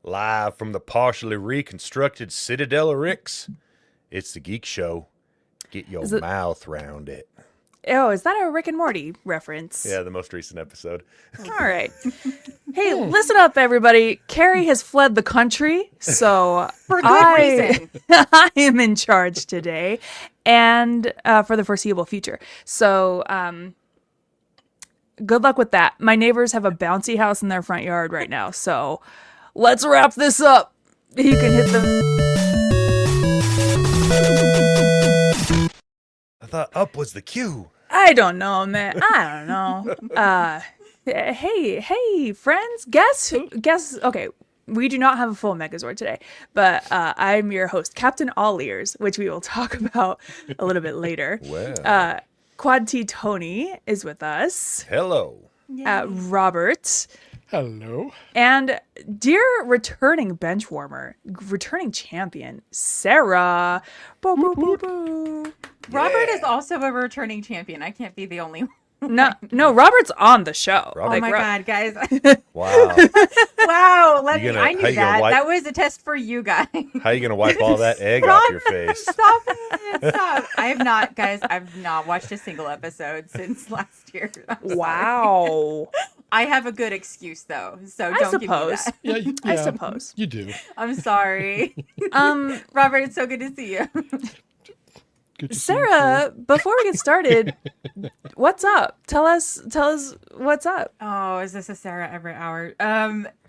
Live from the partially reconstructed Citadel of Ricks, it's the Geek Show. Get your mouth round it. Oh, is that a Rick and Morty reference? Yeah, the most recent episode. All right. Hey, listen up, everybody. Carrie has fled the country, so for good reason. I am in charge today, and for the foreseeable future. So, good luck with that. My neighbors have a bouncy house in their front yard right now, so let's wrap this up. You can hit the... I thought up was the cue. I don't know, man. I don't know. Hey, friends. Guess. Okay, we do not have a full Megazord today, but I'm your host, Captain All Ears, which we will talk about a little bit later. Well. Quad T Tony is with us. Hello. Robert. Hello. And dear returning bench warmer, returning champion, Sarah. Boo, boo, boo, boo. Robert is also a returning champion. I can't be the only one. No, Robert's on the show. Oh my God, guys. Wow. Wow. I knew that. Wipe... That was a test for you guys. How are you going to wipe all that egg off your face? Stop it. Stop. I've not watched a single episode since last year. Wow. I have a good excuse though, so don't give me that. Yeah, I suppose. You do. I'm sorry. Robert, it's so good to see you. Sarah, before we get started, what's up? Tell us what's up. Oh, is this a Sarah Everett hour?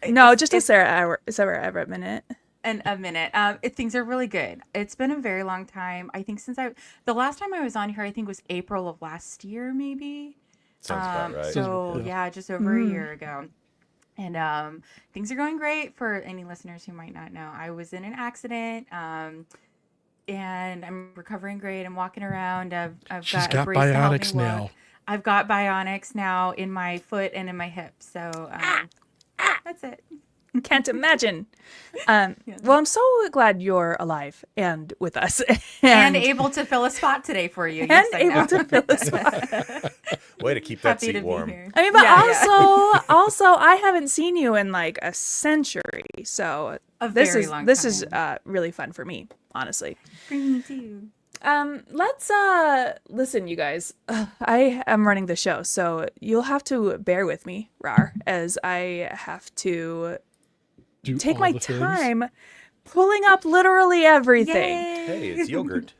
No, just a Sarah Everett minute. And a minute. Things are really good. It's been a very long time. I think the last time I was on here, I think was April of last year, maybe. Sounds about right. So yeah, just over a year ago. And things are going great for any listeners who might not know. I was in an accident. And I'm recovering great. I'm walking around. She's got bionics now. I've got bionics now in my foot and in my hip. So that's it. Can't imagine. Well, I'm so glad you're alive and with us. And able to fill a spot today for you. Yes, and able to fill a spot. Way to keep that seat warm. I mean, but also, I haven't seen you in like a century. So this is really fun for me, honestly. For me too. Let's listen, you guys. I am running the show, so you'll have to bear with me, Rar, as I have to take my time pulling up literally everything. Yay. Hey, it's yogurt.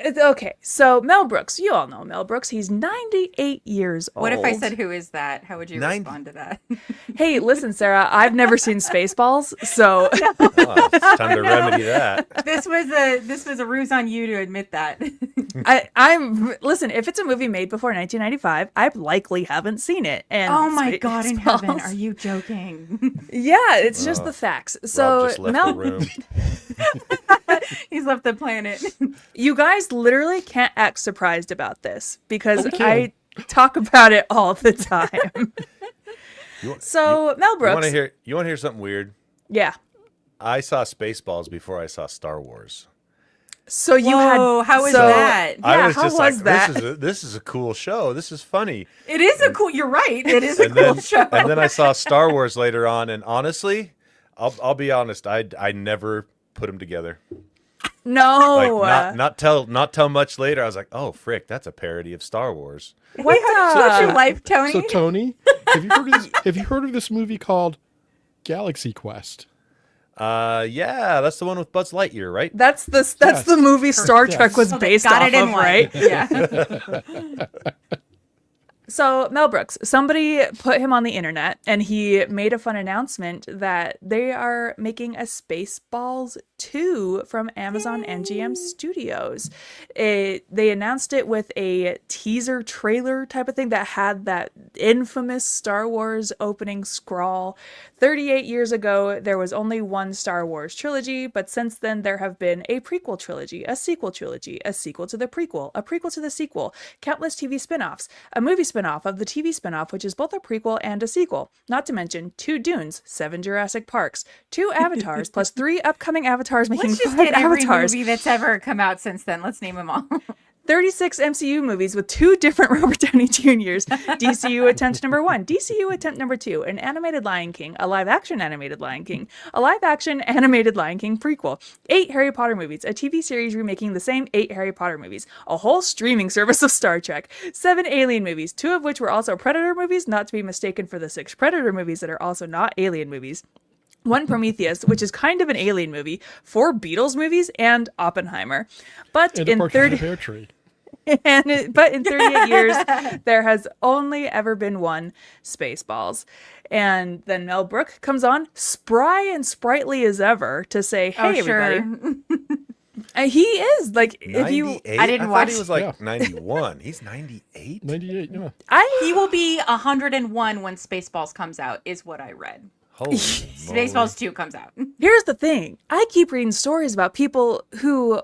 Okay, so Mel Brooks. You all know Mel Brooks. He's 98 years old. What if I said, who is that? How would you respond to that? Hey, listen, Sarah, I've never seen Spaceballs, so... It's time to remedy that. This was a ruse on you to admit that. Listen, if it's a movie made before 1995, I likely haven't seen it. And oh my God in heaven, are you joking? Yeah, it's just the facts. So Rob just left the room. He's left the planet. You guys literally can't act surprised about this because I talk about it all the time. Mel Brooks. You want to hear something weird? Yeah. I saw Spaceballs before I saw Star Wars. So you had... How was that? I was how just was like, that? this is a cool show. This is funny. It is you're right. It is a cool show. And then I saw Star Wars later on, and honestly, I'll be honest, I never put them together. No. Like not till much later, I was like, oh frick, that's a parody of Star Wars. What's your life, Tony? So Tony, have you heard of this movie called Galaxy Quest? Yeah, that's the one with Buzz Lightyear, right? That's the movie Star Trek was based off of, right? Yeah. So Mel Brooks, somebody put him on the internet and he made a fun announcement that they are making a Spaceballs 2 from Amazon MGM Studios. They announced it with a teaser trailer type of thing that had that infamous Star Wars opening scrawl. 38 years ago, there was only one Star Wars trilogy, but since then there have been a prequel trilogy, a sequel trilogy, a sequel to the prequel, a prequel to the sequel, countless TV spin-offs, a movie spin-off of the TV spin-off, which is both a prequel and a sequel, not to mention 2 Dunes, 7 Jurassic Parks, 2 Avatars, plus 3 upcoming Avatars making Let's just 5 get every Avatars. movie that's ever come out since then. Let's name them all. 36 MCU movies with 2 different Robert Downey Jr.'s. DCU attempt number 1, DCU attempt number 2, an animated Lion King, a live-action animated Lion King, a live-action animated Lion King prequel, 8 Harry Potter movies, a TV series remaking the same 8 Harry Potter movies, a whole streaming service of Star Trek, 7 Alien movies, 2 of which were also Predator movies, not to be mistaken for the 6 Predator movies that are also not Alien movies, 1 Prometheus, which is kind of an Alien movie, 4 Beatles movies, and Oppenheimer. But And in a 30 pear tree. but in 38 years, there has only ever been 1 Spaceballs. And then Mel Brooks comes on, spry and sprightly as ever, to say, "Hey, everybody." And he is like, if you, 98? I didn't thought watch- he was like Yeah. 91. He's 98. 98, yeah. He will be 101 when Spaceballs comes out, is what I read. Holy moly. Spaceballs 2 comes out. Here's the thing: I keep reading stories about people who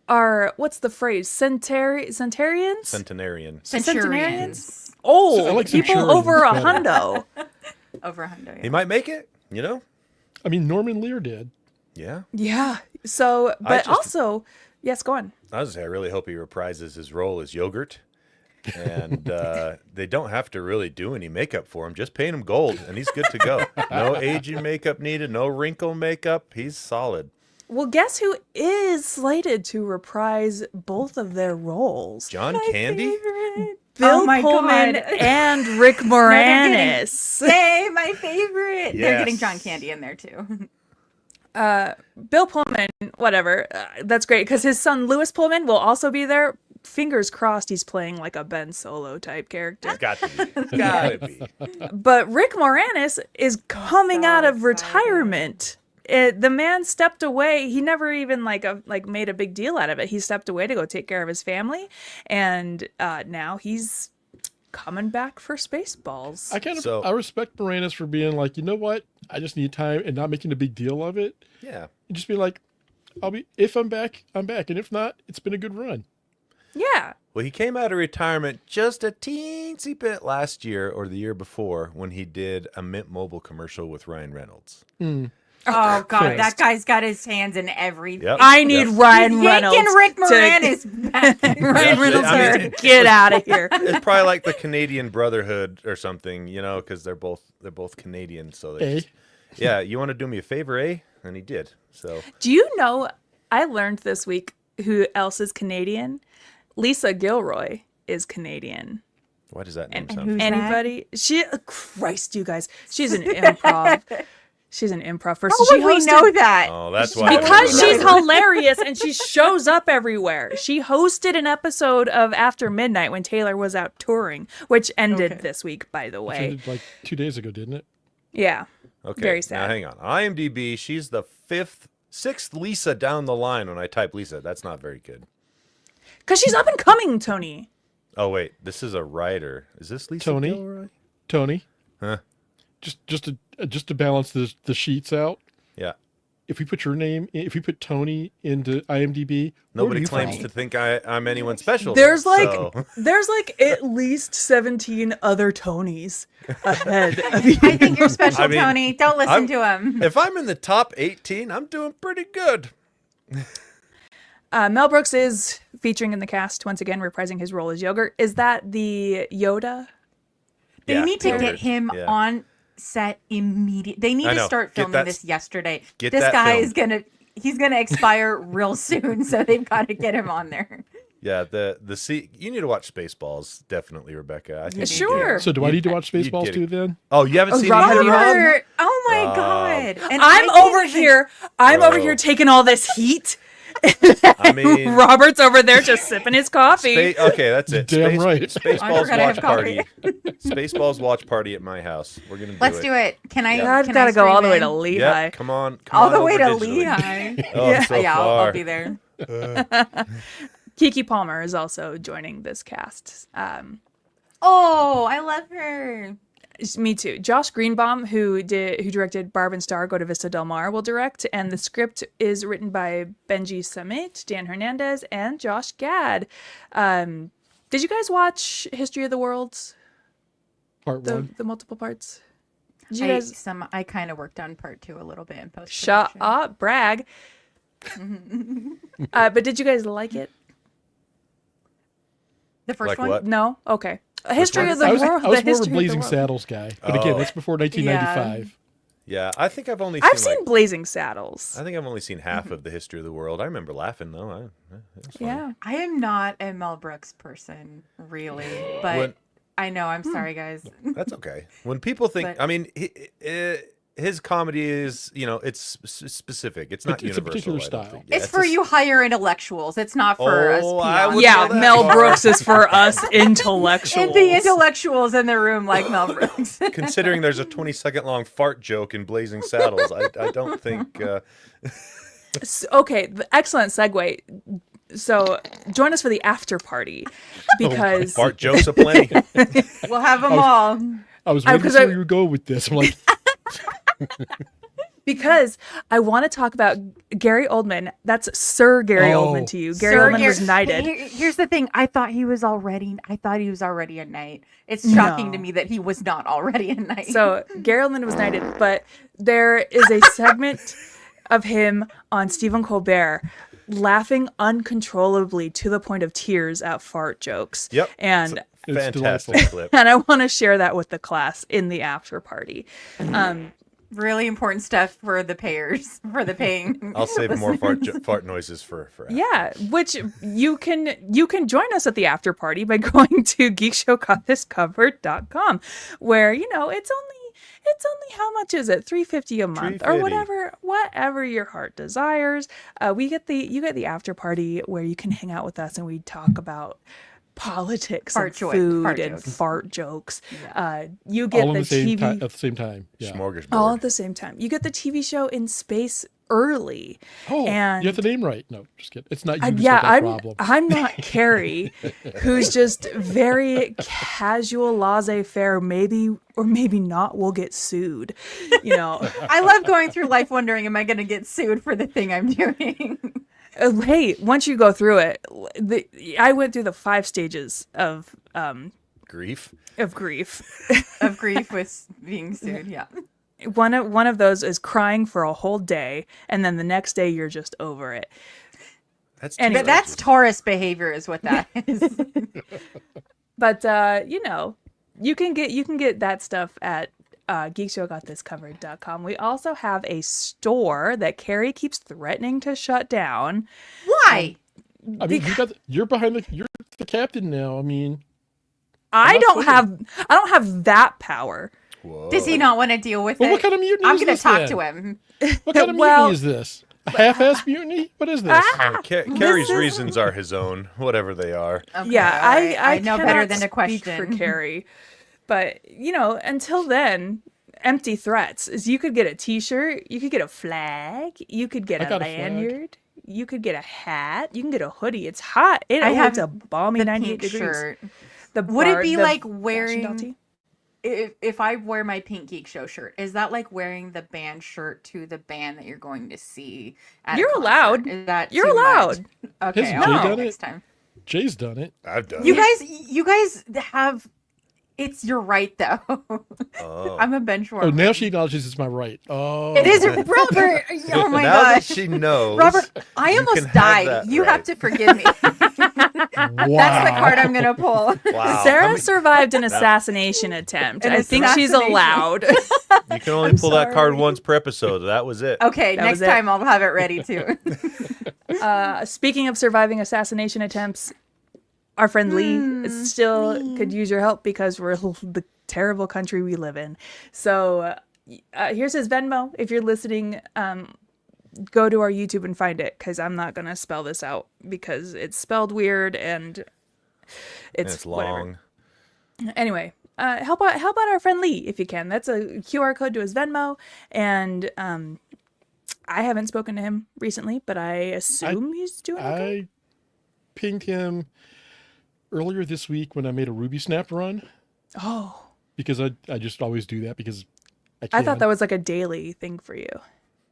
are, what's the phrase, centenarians, Centenarian. Centurions. old I like people centurions over a better. hundo. Over 100. He might make it, you know? I mean, Norman Lear did. Yeah. Yeah. So, but just- also, yes, go on. I was gonna say, I really hope he reprises his role as Yogurt. And they don't have to really do any makeup for him. Just paint him gold, and he's good to go. No aging makeup needed. No wrinkle makeup. He's solid. Well, guess who is slated to reprise both of their roles? John Candy? Bill Oh my Pullman God. and Rick Moranis. Yay, my favorite. They're getting Yes. John Candy in there too. Bill Pullman, whatever. That's great because his son Louis Pullman will also be there. Fingers crossed he's playing like a Ben Solo type character. It's got to be. Got to be. But Rick Moranis is coming so out of excited. retirement. The man stepped away. He never even made a big deal out of it. He stepped away to go take care of his family, and now he's coming back for Spaceballs. I respect Moranis for being like, you know what? I just need time and not making a big deal of it. Yeah. And just be like, if I'm back, I'm back. And if not, it's been a good run. Yeah. Well, he came out of retirement just a teensy bit last year or the year before when he did a Mint Mobile commercial with Ryan Reynolds. Oh God, Christ. that guy's got his hands in everything. Yep. I need Yep. Ryan Reynolds. Yanking Rick to- Moranis back. Ryan Reynolds I mean, needs to get out of here. It's probably like the Canadian Brotherhood or something, you know, because they're both Canadian. So they just, yeah, you want to do me a favor, eh? And he did. So Do you know, I learned this week who else is Canadian? Lisa Gilroy is Canadian. why does that name And sound? who's Anybody? Christ, you guys. She's an improv. She's an improv person. How would we know that? Oh, that's why. Because I she's remember. hilarious and she shows up everywhere. She hosted an episode of After Midnight when Taylor was out touring, which ended this week, by the Which way. ended like 2 days ago, didn't it? Yeah. Okay. Very sad. Now hang on. IMDb, she's the sixth Lisa down the line when I type Lisa. That's not very good. Because she's up and coming, Tony. Oh wait, this is a writer. Is this Lisa Tony? Gilroy? Tony, Huh? just to balance the sheets out. Yeah. If we put your name, if we put Tony into IMDb, Nobody claims to think I'm anyone special. There's though, like so. at least 17 other Tonys ahead of you. I think you're special, I mean, Tony. Don't listen I'm- to him. If I'm in the top 18, I'm doing pretty good. Mel Brooks is featuring in the cast once again, reprising his role as Yogurt. Is that the Yoda? They Yeah, need to Yogurt. get him Yeah. on set immediately. They need I to know. start Get filming that- this yesterday. get This that guy filmed. he's gonna expire real soon, so they've got to get him on there. Yeah, you need to watch Spaceballs, definitely, Rebecca. I think you Sure. did. So do I need to watch You'd Spaceballs get too it. then? Oh, you haven't seen Rob, either have you of them? had- Oh my Rob. God! And I'm I over can't even- here. I'm over Bro. here taking all this heat. I mean, Robert's over there just sipping his coffee. okay, that's it. Damn right. I Spaceballs forgot I watch have party. coffee. Spaceballs watch party at my house. We're gonna do Let's it. do it. Can I? Yeah. I've can got I to go all the way stream to in? Lehigh. Yeah, come on All the over way to digitally. Lehigh. Oh, Yeah. so yeah, far. I'll be there. Kiki Palmer is also joining this cast. Oh, I love her. Me too. Josh Greenbaum, who directed Barb and Star Go to Vista Del Mar, will direct, and the script is written by Benji Samit, Dan Hernandez, and Josh Gad. Did you guys watch History of the Worlds? Part one. The multiple parts? Did you guys I kind of worked on part 2 a little bit in post. shut up, brag? But did you guys like it? The first Like one? what? No? Okay. History one? of the I was world. more of the a history of the Blazing world. Saddles guy. But again, Oh. that's before 1995. Yeah, I think I've only I've seen seen Blazing Saddles. I think I've only seen half of the history of the world. I remember laughing though. It was fun. Yeah. I am not a Mel Brooks person, really. But When- I know, I'm sorry, guys. That's okay. When people think, But- I mean, his comedy is, it's specific. It's not It's a universal. particular I don't style. think. Yeah, It's for you higher intellectuals. It's not for us Oh, I peons. would Yeah, go that Mel far. Brooks is for us intellectuals. And the intellectuals in the room like Mel Brooks. Considering there's a 20-second long fart joke in Blazing Saddles, I don't think. Okay, excellent segue. So join us for the after party because Fart jokes aplenty. We'll have them all. I was waiting to 'cause see I- where you would go with this. I'm like, because I want to talk about Gary Oldman. That's Sir Gary Oh. Oldman to you. Gary Sir Oldman was knighted. Here's the thing. I thought he was already a knight. It's shocking to me that he was not already a knight. So Gary Oldman was knighted, but there is a segment of him on Stephen Colbert laughing uncontrollably to the point of tears at fart jokes. Yep. And it's Fantastic delightful. clip. and I want to share that with the class in the after party. really important stuff for the payers, for the paying. I'll save more fart noises for after. Yeah, which you can join us at the after party by going to geekshowgotthiscovered.com, where it's only how much is it? $3.50 a month or $3.50. whatever your heart desires. You get the after party where you can hang out with us and we talk about politics and food and fart jokes. You get all the at the TV at the same time. Yeah. Smorgasbord. all at the same time. You get the TV show in space early. Oh, and you have the name right. No, just kidding. It's not you. Who's yeah, got that I'm problem. I'm not Carrie, who's just very casual, laissez-faire. Maybe or maybe not. We'll get sued. I love going through life wondering, am I going to get sued for the thing I'm doing? Hey, once you go through it, I went through the 5 stages of Grief. grief. Of grief with being sued, yeah. One of those is crying for a whole day, and then the next day you're just over it. That's And teenagers. That's Taurus behavior is what that is. But you can get that stuff at geekshowgotthiscovered.com. We also have a store that Carrie keeps threatening to shut down. Why? I mean, you're the captain now. I mean, I not don't fighting. have that power. Whoa. Does he not want to deal with well, it? what kind of mutiny I'm is going this to talk then? to him. What kind of Well- mutiny is this? A half-ass mutiny? What is this? Carrie's reasons are his own, whatever they are. Okay, Yeah, all right. I know better cannot than to speak question. for Carrie. But until then, empty threats. Is you could get a T-shirt, you could get a flag, you could get I a got a flag. lanyard, you could get a hat, you can get a hoodie. It's hot. I have it's a balmy The 98 pink degrees. shirt. The Would it bar- be the like fashion wearing- Delty? If I wear my pink Geek Show shirt, is that like wearing the band shirt to the band that you're going to see at a You're concert? allowed. Is that You're too much? allowed. Okay, Hasn't I'll Jay do done it it? next time. Jay's done it. I've done You it. guys have. You're right though. Oh. I'm a bench warmer. Oh, now she acknowledges it's my right. Oh, It is Robert. Oh my now that gosh. she knows, Robert, I you almost can have died. that You right. have to forgive me. Wow. That's the card I'm gonna pull. Wow. Sarah survived an assassination attempt. An I think she's assassination. allowed. You can only pull that card once per episode. That was it. Okay, That next was it. time I'll have it ready too. Speaking of surviving assassination attempts, our friend Lee still could use your help because we're the terrible country we live in. So here's his Venmo. If you're listening, go to our YouTube and find it because I'm not going to spell this out because it's spelled weird and It's long. whatever. Anyway, help out our friend Lee if you can. That's a QR code to his Venmo. And I haven't spoken to him recently, but I assume he's doing okay. I pinged him earlier this week when I made a Ruby Snap run Oh, because I just always do that because I I thought that was like a daily thing for you.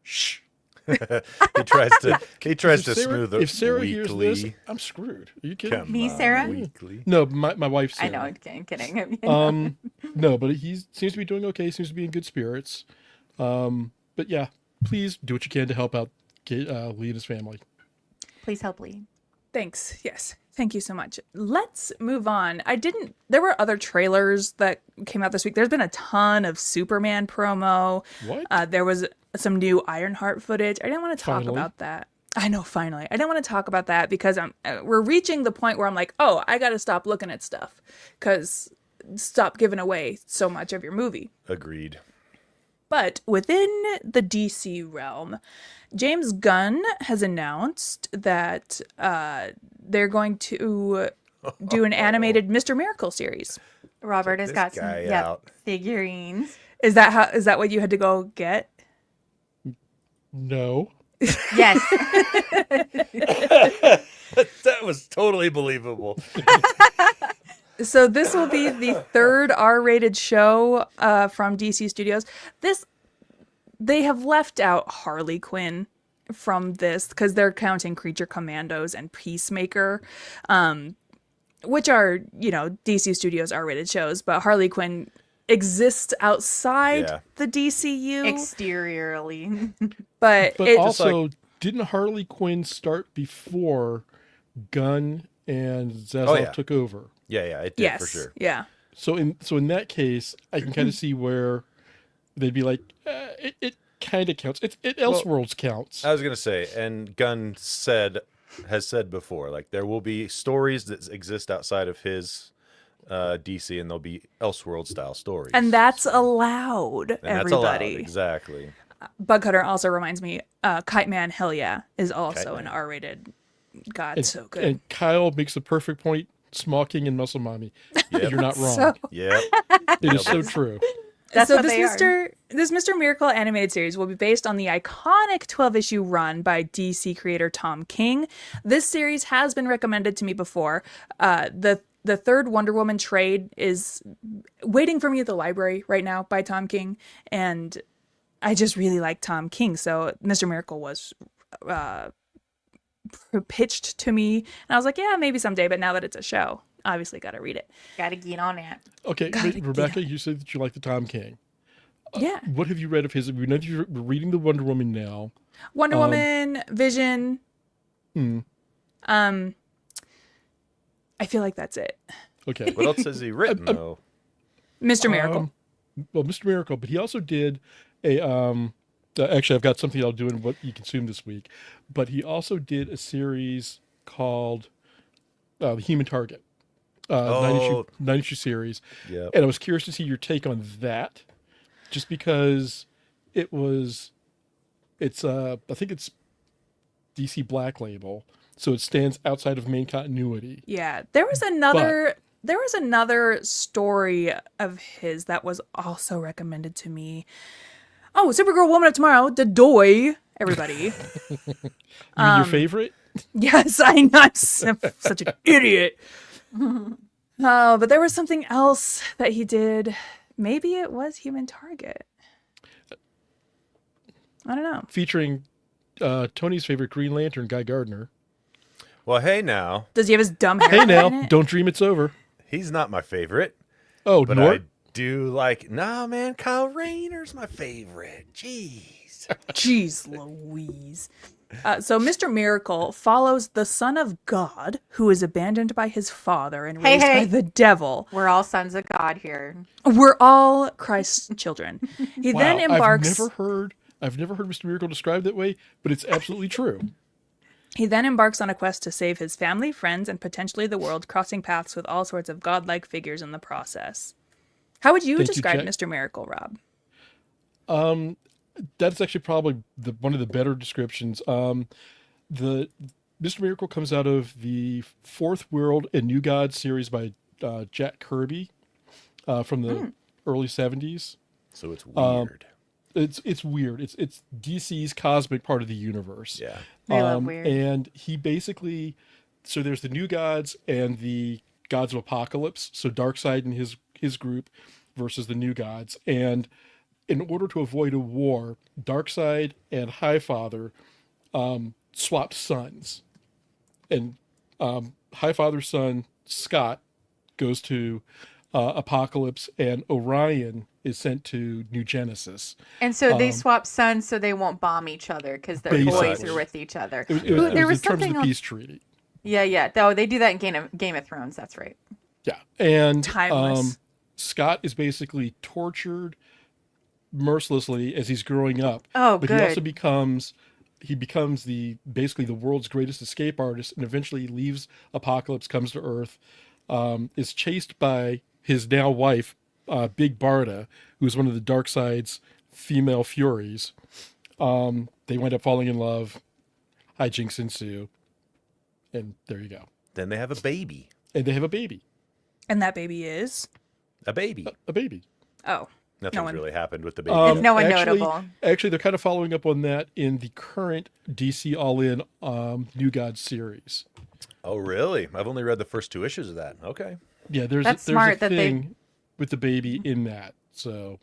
Shh. He tries to If Sarah- smooth it If Sarah hears weekly. this, I'm screwed. Are you kidding? Come Me, on, Sarah? Weekly. No, my wife. I Sarah. know, I'm kidding. No, but he seems to be doing okay. Seems to be in good spirits. But yeah, please do what you can to help out Lee and his family. Please help Lee. Thanks. Yes. Thank you so much. Let's move on. There were other trailers that came out this week. There's been a ton of Superman promo. What? There was some new Ironheart footage. I didn't want to talk Finally. about that. I know, finally. I didn't want to talk about that because we're reaching the point where I'm like, oh, I got to stop looking at stuff because stop giving away so much of your movie. Agreed. But within the DC realm, James Gunn has announced that they're going to do an animated Mr. Miracle series. Robert has this got some guy out. figurines. Is that what you had to go get? No. Yes. That was totally believable. So this will be the third R-rated show from DC Studios. They have left out Harley Quinn from this because they're counting Creature Commandos and Peacemaker, which are, DC Studios R-rated shows, but Harley Quinn exists outside the DCU. Exteriorly. But also, didn't Harley Quinn start before Gunn and Zaslav took over? Yeah, it did yes, for sure. yeah. So in that case, I can kind of see where they'd be like, it kind of counts. It Elseworlds counts. I was gonna say, and Gunn has said before, like there will be stories that exist outside of his DC, and there'll be Elseworld style stories, And that's allowed, and that's everybody. allowed, exactly. Bug Cutter also reminds me, Kite Man Hell Yeah is also an R-rated. God, and, so good. And Kyle makes the perfect point. Small King and Muscle Mommy. Yep. You're not wrong. So- Yep. It is so true. That's so what this Mr. Miracle animated series will be based on the iconic 12-issue run by DC creator Tom King. This series has been recommended to me before. The third Wonder Woman trade is waiting for me at the library right now by Tom King, and I just really like Tom King. So Mr. Miracle was pitched to me, and I was like, yeah, maybe someday. But now that it's a show, obviously got to read it. Gotta get on it. Okay, God, but Rebecca, you said that you like the Tom King. Yeah, What have you read of his? You're reading the Wonder Woman now. Wonder Woman, Vision. I feel like that's it. Okay. What else has he written though? Mr. Miracle. Well, Mr. Miracle, but he also did a actually, I've got something I'll do in what you consume this week. But he also did a series called The Human Target, 9-issue series. Yep. And I was curious to see your take on that, just because it's I think it's DC Black Label, so it stands outside of main continuity. Yeah, there was another story of his that was also recommended to me. Oh, Supergirl Woman of Tomorrow, the Doy, everybody. You mean your favorite? Yes, I know. I'm such an idiot. Oh, but there was something else that he did. Maybe it was Human Target. I don't know. Featuring Tony's favorite Green Lantern, Guy Gardner. Well, hey now, Does he have his dumb hair? Hey in now, it? don't dream it's over. he's not my favorite, Oh, but Nort? I do like. Nah, man, Kyle Rayner's my favorite. Jeez. Jeez Louise. So Mr. Miracle follows the son of God who is abandoned by his father and raised by the devil. We're all sons of God here. We're all Christ's children. He Wow, then embarks. I've never heard Mr. Miracle described that way, but it's absolutely true. He then embarks on a quest to save his family, friends, and potentially the world, crossing paths with all sorts of godlike figures in the process. How would you Thank you, describe Jack. Mr. Miracle, Rob? That's actually probably one of the better descriptions. The Mr. Miracle comes out of the Fourth World and New Gods series by Jack Kirby from the early 70s. So it's weird. It's weird. It's DC's cosmic part of the universe. Yeah. I love weird. And he basically, so there's the New Gods and the Gods of Apocalypse. So Darkseid and his group versus the New Gods. And in order to avoid a war, Darkseid and Highfather swap sons. And Highfather's son, Scott, goes to Apocalypse, and Orion is sent to New Genesis. And so they swap sons so they won't bomb each other because their Basically. boys are with each other. It Ooh, was there was in terms of something the else. peace treaty. Yeah. Oh, they do that in Game of Thrones. That's right. Yeah, and Timeless. Scott is basically tortured mercilessly as he's growing up. Oh, but good. he also becomes basically the world's greatest escape artist, and eventually leaves Apocalypse, comes to Earth, is chased by his now wife, Big Barda, who's one of the Darkseid's female furies. They wind up falling in love. Hijinks ensue, and there you go. Then they have a baby. And they have a baby. And that baby is? A baby. A baby. Oh. Nothing's one. really happened with the baby. It's no one actually, notable. Actually, they're kind of following up on that in the current DC All In New Gods series. Oh, really? I've only read the first 2 issues of that. Okay. Yeah, there's That's a smart that thing with the baby in that. So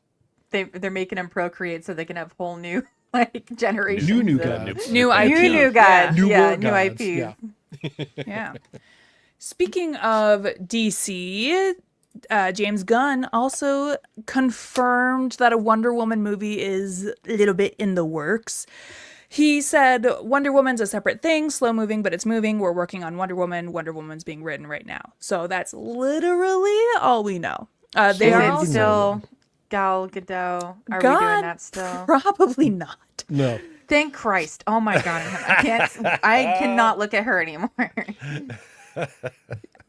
They're making them procreate so they can have whole new like generations. New of- gods. New IP. New guys. New Yeah, world new gods. IP. Yeah. Yeah. Speaking of DC, James Gunn also confirmed that a Wonder Woman movie is a little bit in the works. He said Wonder Woman's a separate thing, slow moving, but it's moving. We're working on Wonder Woman. Wonder Woman's being written right now. So that's literally all we know. They Is are it also still Gal Gadot? Are we God, doing that still? probably not. No. Thank Christ! Oh my God, I cannot look at her anymore.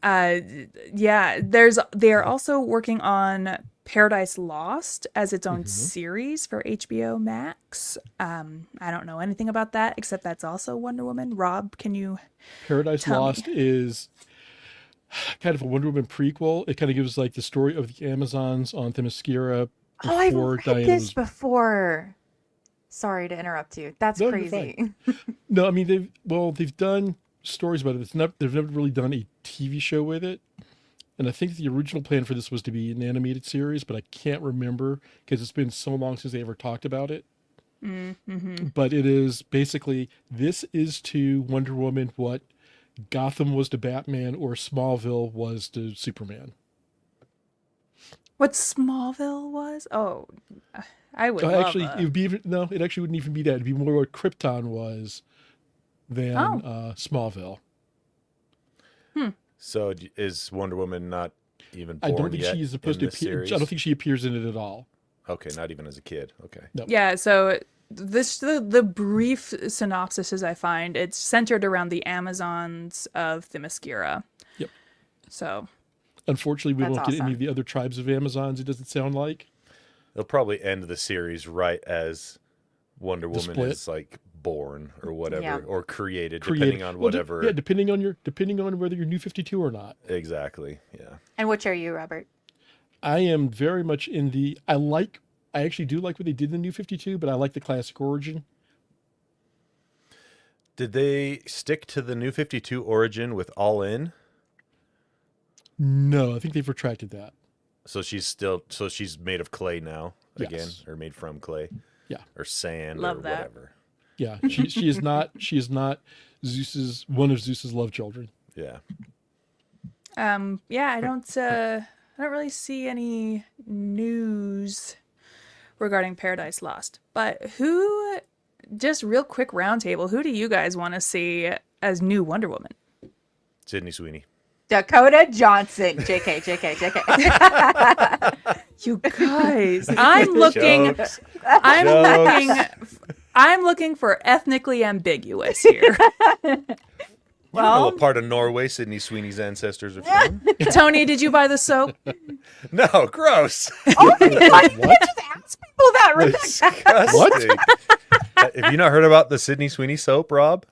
Yeah, they are also working on Paradise Lost as its own series for HBO Max. I don't know anything about that except that's also Wonder Woman. Rob, can you Paradise Tell me. Lost is kind of a Wonder Woman prequel. It kind of gives like the story of the Amazons on Themyscira Oh, I've before read Diana this was. before. Sorry to interrupt you. That's No, you're crazy. No, I mean they've done stories about it. They've never really done a TV show with it. And I think the original plan for this was to be an animated series, but I can't remember because it's been so long since they ever talked about it. But it is basically, this is to Wonder Woman what Gotham was to Batman or Smallville was to Superman. What Smallville was? Oh, I would So love actually, a- it would be it actually wouldn't even be that. It'd be more what Krypton was than Smallville. So is Wonder Woman not even I born don't think yet she's supposed to in this appear. series? I don't think she appears in it at all. Okay, not even as a kid. Okay. Yeah, so the brief synopsis as I find, it's centered around the Amazons of Themyscira. Yep. So Unfortunately, we That's won't get any awesome. of the other tribes of Amazons. It doesn't sound like. They'll probably end the series right as Wonder Woman split. is like born or whatever, Yeah. or created, Created. depending on Well, whatever. depending on whether you're New 52 or not. Exactly. Yeah. And which are you, Robert? I am very much in the. I actually do like what they did in the New 52, but I like the classic origin. Did they stick to the New 52 origin with All In? No, I think they've retracted that. So she's made of clay now again, Yes. or made from clay. Yeah. Or sand Love or that. whatever. Yeah, she is not one of Zeus's love children. Yeah. yeah, I don't really see any news regarding Paradise Lost. But just real quick roundtable, who do you guys want to see as new Wonder Woman? Sydney Sweeney. Dakota Johnson. JK. You guys, I'm looking Jokes. I'm looking for ethnically ambiguous here. You don't know what part of Norway Sydney Sweeney's ancestors are from. Tony, did you buy the soap? No, gross. What? Ask people that, Rebecca. Disgusting. Have you not heard about the Sydney Sweeney soap, Rob?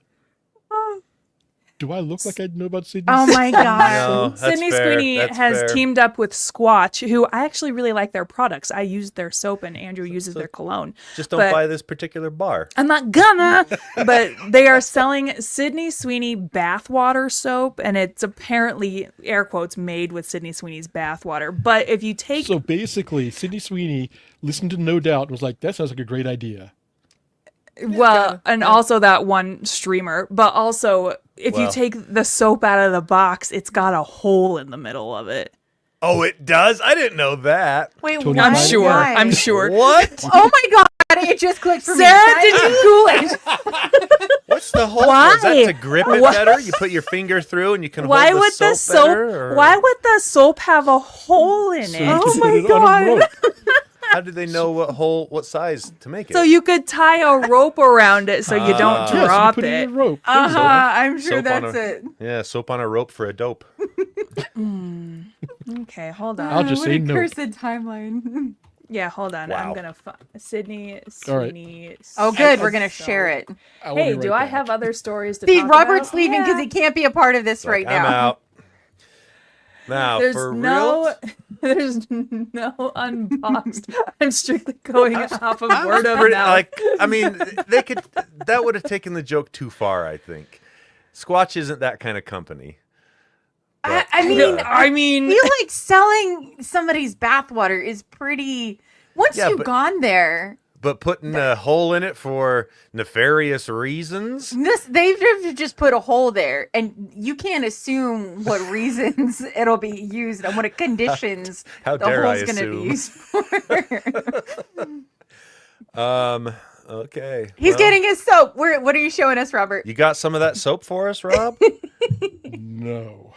Do I look like I know about Sydney? Oh my God. No, that's Sydney fair. Sweeney That's has fair. teamed up with Squatch, who I actually really like their products. I use their soap and Andrew uses their cologne. Just don't but- buy this particular bar. I'm not gonna, but they are selling Sydney Sweeney bathwater soap, and it's apparently, air quotes, made with Sydney Sweeney's bathwater. But if you take So basically, Sydney Sweeney listened to No Doubt and was like, that sounds like a great idea. and also that one streamer, but also if you Well. take the soap out of the box, it's got a hole in the middle of it. Oh, it does? I didn't know that. Wait, Tony, what? I'm Why? sure. Why? I'm sure. What? Oh my God. It just clicked for me. Sarah, did you Google it? What's the hole? Why? Is that to grip it Why? better? You put your finger through and you can Why hold would the the soap soap? better? Or Why would the soap have a hole in So it? you Oh can my put it on a God. rope. How do they know what size to make it? So you could tie a rope around it so you don't Ah. Yes, you drop put it in it. a rope. Uh-huh, I'm sure Soap on that's a- it. Yeah, soap on a rope for a dope. Okay, hold on. I'll just what say a nope. cursed timeline. Yeah, hold on. Wow. I'm gonna Sydney. All right. Sweeney. Oh, good. We're so- gonna share it. I will be Hey, right do I back. have other stories to See, talk Robert's about? leaving because Yeah. he can't be a part of this right I'm now. out. Now, There's for no, real, there's no unboxed. I'm strictly going off of word of pretty, mouth. like, I mean, they could. That would have taken the joke too far. I think Squatch isn't that kind of company. But, I mean, I mean, I feel like selling somebody's bathwater is pretty. Once Yeah, you've but- gone there, but putting a hole in it for nefarious reasons. they've just put a hole there, and you can't assume what reasons it'll be used and what conditions How the dare I hole's going to be assume? used for. Okay. He's well, getting his soap. What are you showing us, Robert? You got some of that soap for us, Rob? No.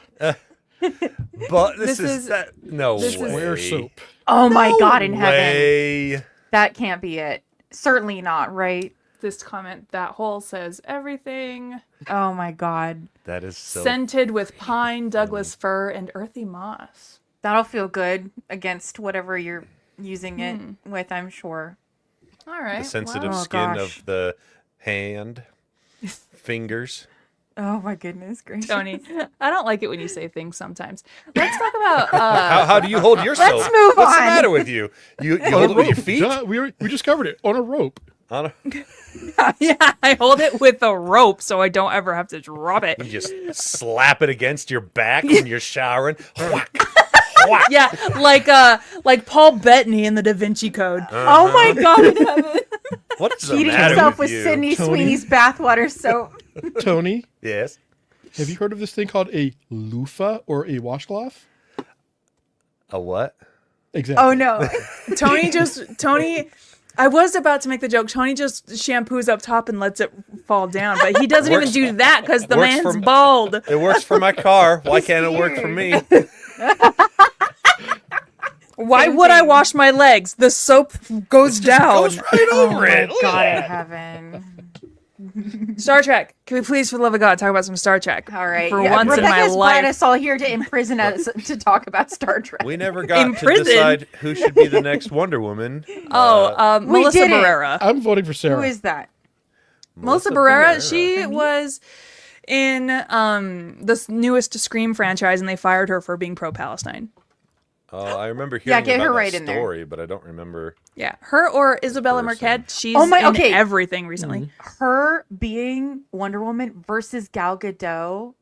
But this This is is- that. No this is- way. Where soap? Oh my God in heaven. Way. That can't be it. Certainly not, right? this comment, that hole says everything Oh my God. That is so. scented with pine, Douglas fir, and earthy moss. That'll feel good against whatever you're using it with, I'm sure. All right. the sensitive wow. Oh, skin gosh. of the hand, fingers. Oh my goodness gracious. Tony, I don't like it when you say things sometimes. Let's talk about How do you hold your soap? Let's move What's the on. matter with you? You hold it with your feet? Duh, we just covered it on a rope. On a- yeah, I hold it with a rope so I don't ever have to drop it. you just slap it against your back when you're showering. Whack, whack. Yeah, like Paul Bettany in the Da Vinci Code. Oh my God in heaven. What's the Eating matter himself with with you? Sydney Tony? Sweeney's bathwater soap. Tony, Yes. have you heard of this thing called a loofah or a washcloth? A what? Exactly. Oh no. Tony, I was about to make the joke. Tony just shampoos up top and lets it fall down, but he doesn't even Works- do that because the works man's for- bald. It works for my car. Why can't it work for me? Why Same would I thing. wash my legs? The soap goes down. Goes right over it. Look at God in that. heaven. Star Trek. Can we please, for the love of God, talk about some Star Trek? All right. For yeah, once in my Rebecca's brought life. us all here to imprison us to talk about Star Trek. We never got In to prison. decide who should be the next Wonder Woman. We Melissa didn't. Barrera. I'm voting for Sarah. Who is that? Melissa Barrera, she was in this newest Scream franchise, and they fired her for being pro-Palestine. Oh, I remember Yeah, hearing get about her that right in there. story, but I don't remember. Yeah, her or Isabella person. Marquez. She's Oh my- in okay. everything recently. Her being Wonder Woman versus Gal Gadot.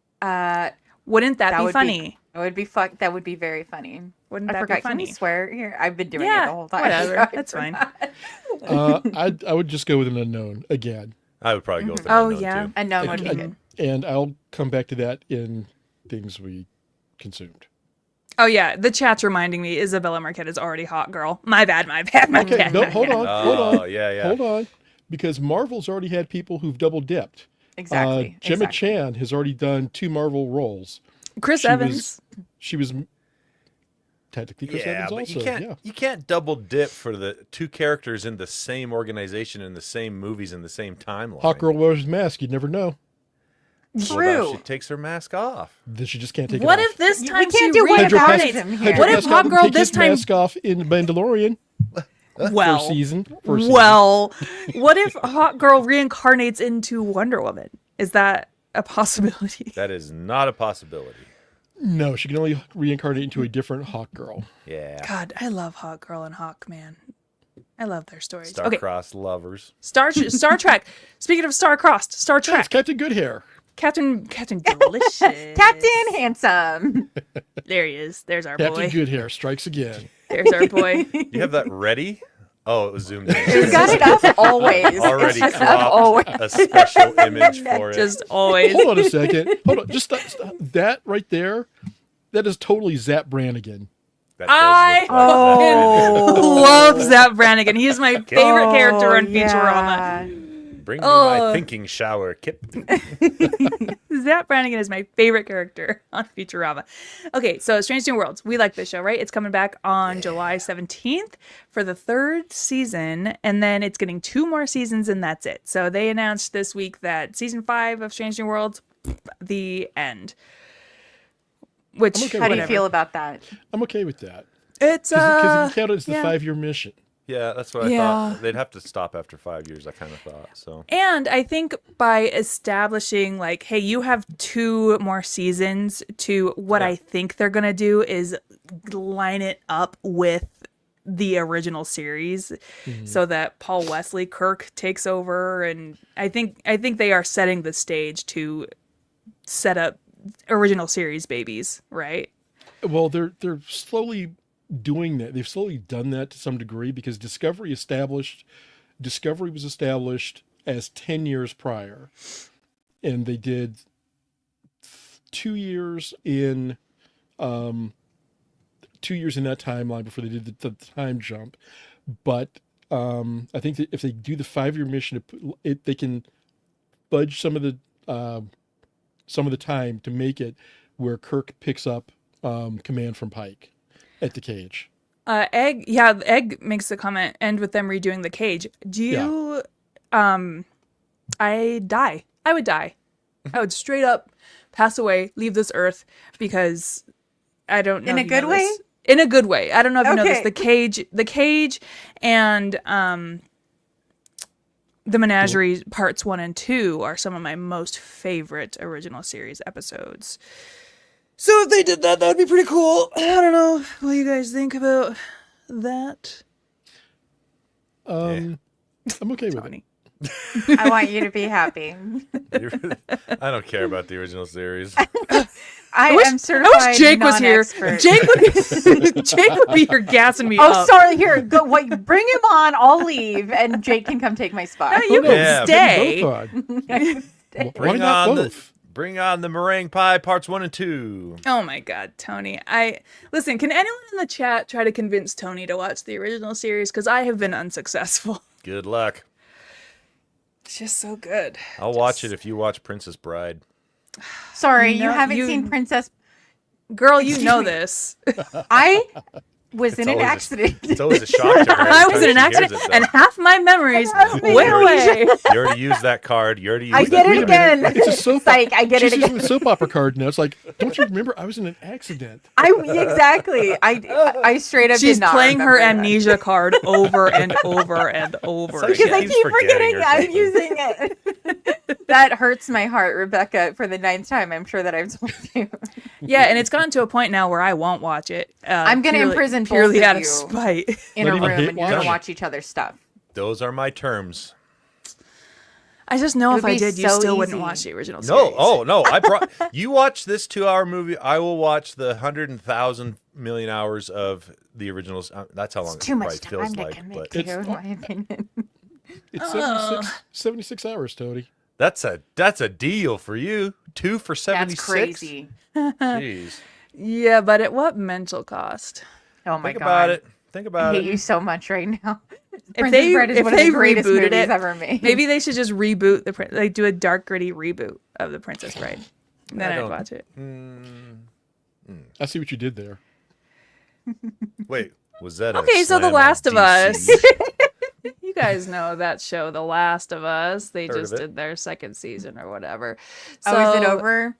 Wouldn't that, be would funny? That would be very funny. Wouldn't I that forgot. be funny? Can we swear here? I've been doing it Yeah, the whole time. whatever. I That's fine. forgot. I would just go with an unknown again. I would probably go with an Oh, unknown, yeah. too. And no one would be good. And I'll come back to that in things we consumed. Oh yeah, the chat's reminding me Isabella Marquez is already hot girl. My bad. Okay, no, hold on, hold Oh, on, yeah, yeah. hold on. Because Marvel's already had people who've double dipped. Exactly. Gemma exactly. Chan has already done 2 Marvel roles. Chris She Evans. She was technically Chris Yeah, Evans but also. you can't Yeah. you can't double dip for the two characters in the same organization in the same movies in the same timeline. Hot girl wears a mask. You'd never know. Well, True. now she takes her mask off. Then she just can't take What it if off. this We time can't she do one without reincarnates? him here. Pedro What if Pascal Hot can Girl take this his time? mask off in Mandalorian Well, first season? First season. well, what if Hot Girl reincarnates into Wonder Woman? Is that a possibility? That is not a possibility. No, she can only reincarnate into a different Hawk girl. Yeah. God, I love Hot Girl and Hawkman. I love their stories. Okay, Star-crossed lovers. Star Trek. Speaking of star-crossed, Star That's Trek. Captain Goodhair. Captain Delicious. Captain Handsome. There he is. There's our Captain boy. Goodhair strikes again. There's our boy. Do you have that ready? Oh, it was zoomed in. He's got it up always. Already It's just up always. cropped a special image for it. Just always. Hold on a second. Hold on. Just that right there. That is totally Zap Brannigan. That does I look like that. love Zap Brannigan. He's my favorite character on yeah. Futurama. Bring me my Oh. thinking shower, Kip. Zach Brannigan is my favorite character on Futurama. Okay, so Strange New Worlds. We like this show, right? It's coming back on July 17th for the 3rd season, and then it's getting 2 more seasons, and that's it. So they announced this week that season 5 of Strange New Worlds, the end. Which, I'm okay How do you whatever. feel about that? I'm okay with that. It's, Because if you count it as the yeah. 5-year mission. Yeah, that's what I Yeah. thought. They'd have to stop after 5 years, I kind of thought. So And I think by establishing, like, hey, you have 2 more seasons to what I think they're going to do is line it up with the original series so that Paul Wesley Kirk takes over. And I think they are setting the stage to set up original series babies, right? Well, they're slowly doing that. They've slowly done that to some degree because Discovery was established as 10 years prior, and they did 2 years in 2 years in that timeline before they did the time jump. But I think that if they do the 5-year mission, they can fudge some of the time to make it where Kirk picks up command from Pike at the cage. Egg makes the comment, end with them redoing the cage. Do you, I would die. I would straight up pass away, leave this earth, because I don't know. In a if you know good way? this. In a good way. I don't know if you know this. Okay. The cage and, the Menagerie parts 1 and 2 are some of my most favorite original series episodes. So if they did that, that'd be pretty cool. I don't know what you guys think about that. I'm okay with it. Tony. I want you to be happy. I don't care about the original series. I wish- am certified I wish Jake was here. non-expert. Jake would be here gassing me Oh, up. sorry. Here, go. What? Bring him on. I'll leave, and Jake can come take my spot. No, you Oh, no, can Yeah. stay. both on. Why Bring not on both? Bring on the meringue pie parts 1 and 2. Oh my God, Tony. Listen, can anyone in the chat try to convince Tony to watch the original series? Because I have been unsuccessful. Good luck. It's just so good. I'll watch it if you watch Princess Bride. Sorry, you No, haven't you- seen Princess. Girl, you Excuse know me. this. I was in an always a- accident. It's always a shock to her. I was in an every time she accident, hears it, and though. half my memories went You're- away. You already used that card. You already used I that get card. it again. It's a soap Psych, I get She's it using again. the soap opera card now. It's like, don't you remember? I was in an accident. Exactly. I straight up She's did not playing her remember that. amnesia card over and over and over It's like she Because I again. keeps keep forgetting forgetting or I'm something. using it. That hurts my heart, Rebecca, for the 9th time. I'm sure that I've told you. Yeah, and it's gotten to a point now where I won't watch it. I'm gonna imprison both purely of out of you. spite. In Not a even room, hate and you're gonna watch? watch each other's stuff. Those are my terms. I just know It if would I be did, you so still wouldn't easy. watch the original No, series. oh no! I brought you watch this 2-hour movie. I will watch the 100,000 million hours of the originals. That's how long It's it too much probably feels time to like. commit But to, It's- in my opinion. It's Oh. 76 hours, Toady. that's a deal for you. 2 for 76. That's crazy. Jeez. Yeah, but at what mental cost? Oh my Think god. about it. Think I about hate it. you so much right now. If Princess they Bride is if one of they the greatest rebooted movies it, ever made. maybe they should just reboot like do a dark gritty reboot of the Princess Bride. Then I I'd don't- watch it. I see what you did there. Wait, was that a Okay, so The slam on Last of Us. DC? You guys know that show, The Last of Us. They Heard just of it. did their 2nd season or whatever. Oh, is it So- over?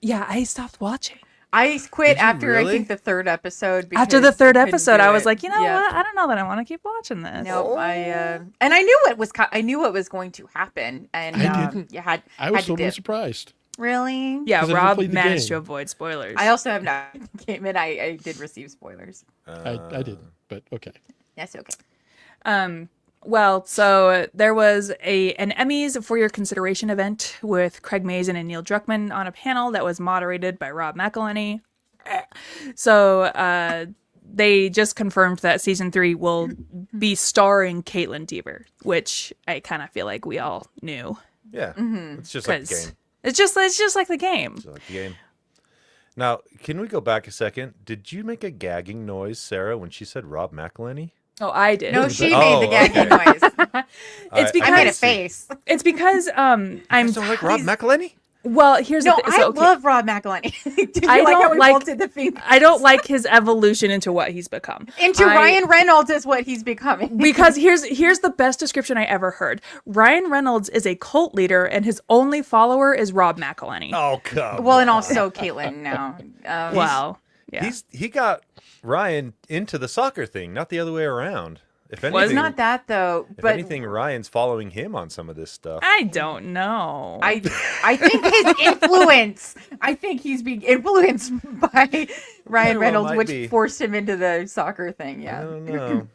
Yeah, I stopped watching. I quit Did you after I really? think the 3rd episode. After the because 3rd I couldn't episode, do I was it. like, you know Yeah. what? I don't know that I want to keep watching this. No, and I knew it was. I knew what was going to happen, and I didn't. you had. I was had to totally dip. surprised. Really? Yeah, 'Cause I never Rob played the managed game. to avoid spoilers. I also have not came in. I did receive spoilers. I didn't, but okay. That's okay. Well, so there was an Emmys for Your Consideration event with Craig Mazin and Neil Druckmann on a panel that was moderated by Rob McElhenney. So they just confirmed that season 3 will be starring Caitlin Dever, which I kind of feel like we all knew. Yeah, it's just like the 'Cause game. it's just like the game. Just like the game. Now, can we go back a second? Did you make a gagging noise, Sarah, when she said Rob McElhenney? Oh, I did. No, she Oh, made the gagging noise. It's because I made a face. It's because I'm Sound like Rob McElhenney? well, here's No, the thing. I So, okay, love Rob McElhenney. Did you I like how don't we like- both did the thing? I don't like his evolution into what he's become. Into I- Ryan Reynolds is what he's becoming. Because here's the best description I ever heard. Ryan Reynolds is a cult leader, and his only follower is Rob McElhenney. Oh, come Well, on. and also Caitlyn now. Wow. Yeah. He got Ryan into the soccer thing, not the other way around. If Was anything, It's not that though, if but anything, Ryan's following him on some of this stuff. I don't know. I think his influence. I think he's being influenced by Ryan well, Reynolds, might which be. forced him into the soccer thing. I Yeah. don't know.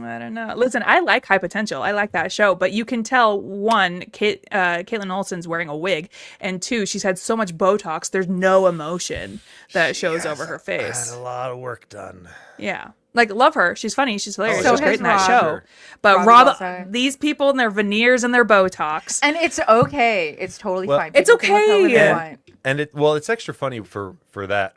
I don't know. Listen, I like High Potential. I like that show, but you can tell one, Caitlin Olsen's wearing a wig, and two, she's had so much Botox. There's no emotion that shows over her Had face. a lot of work done. Yeah, like love her. She's funny. She's hilarious. So she's great has in that Rob. show. Sure. But Rob Rob, is also- these people and their veneers and their Botox. And it's okay. It's totally Well, fine. It's People can look however okay. they And, want. and it's extra funny for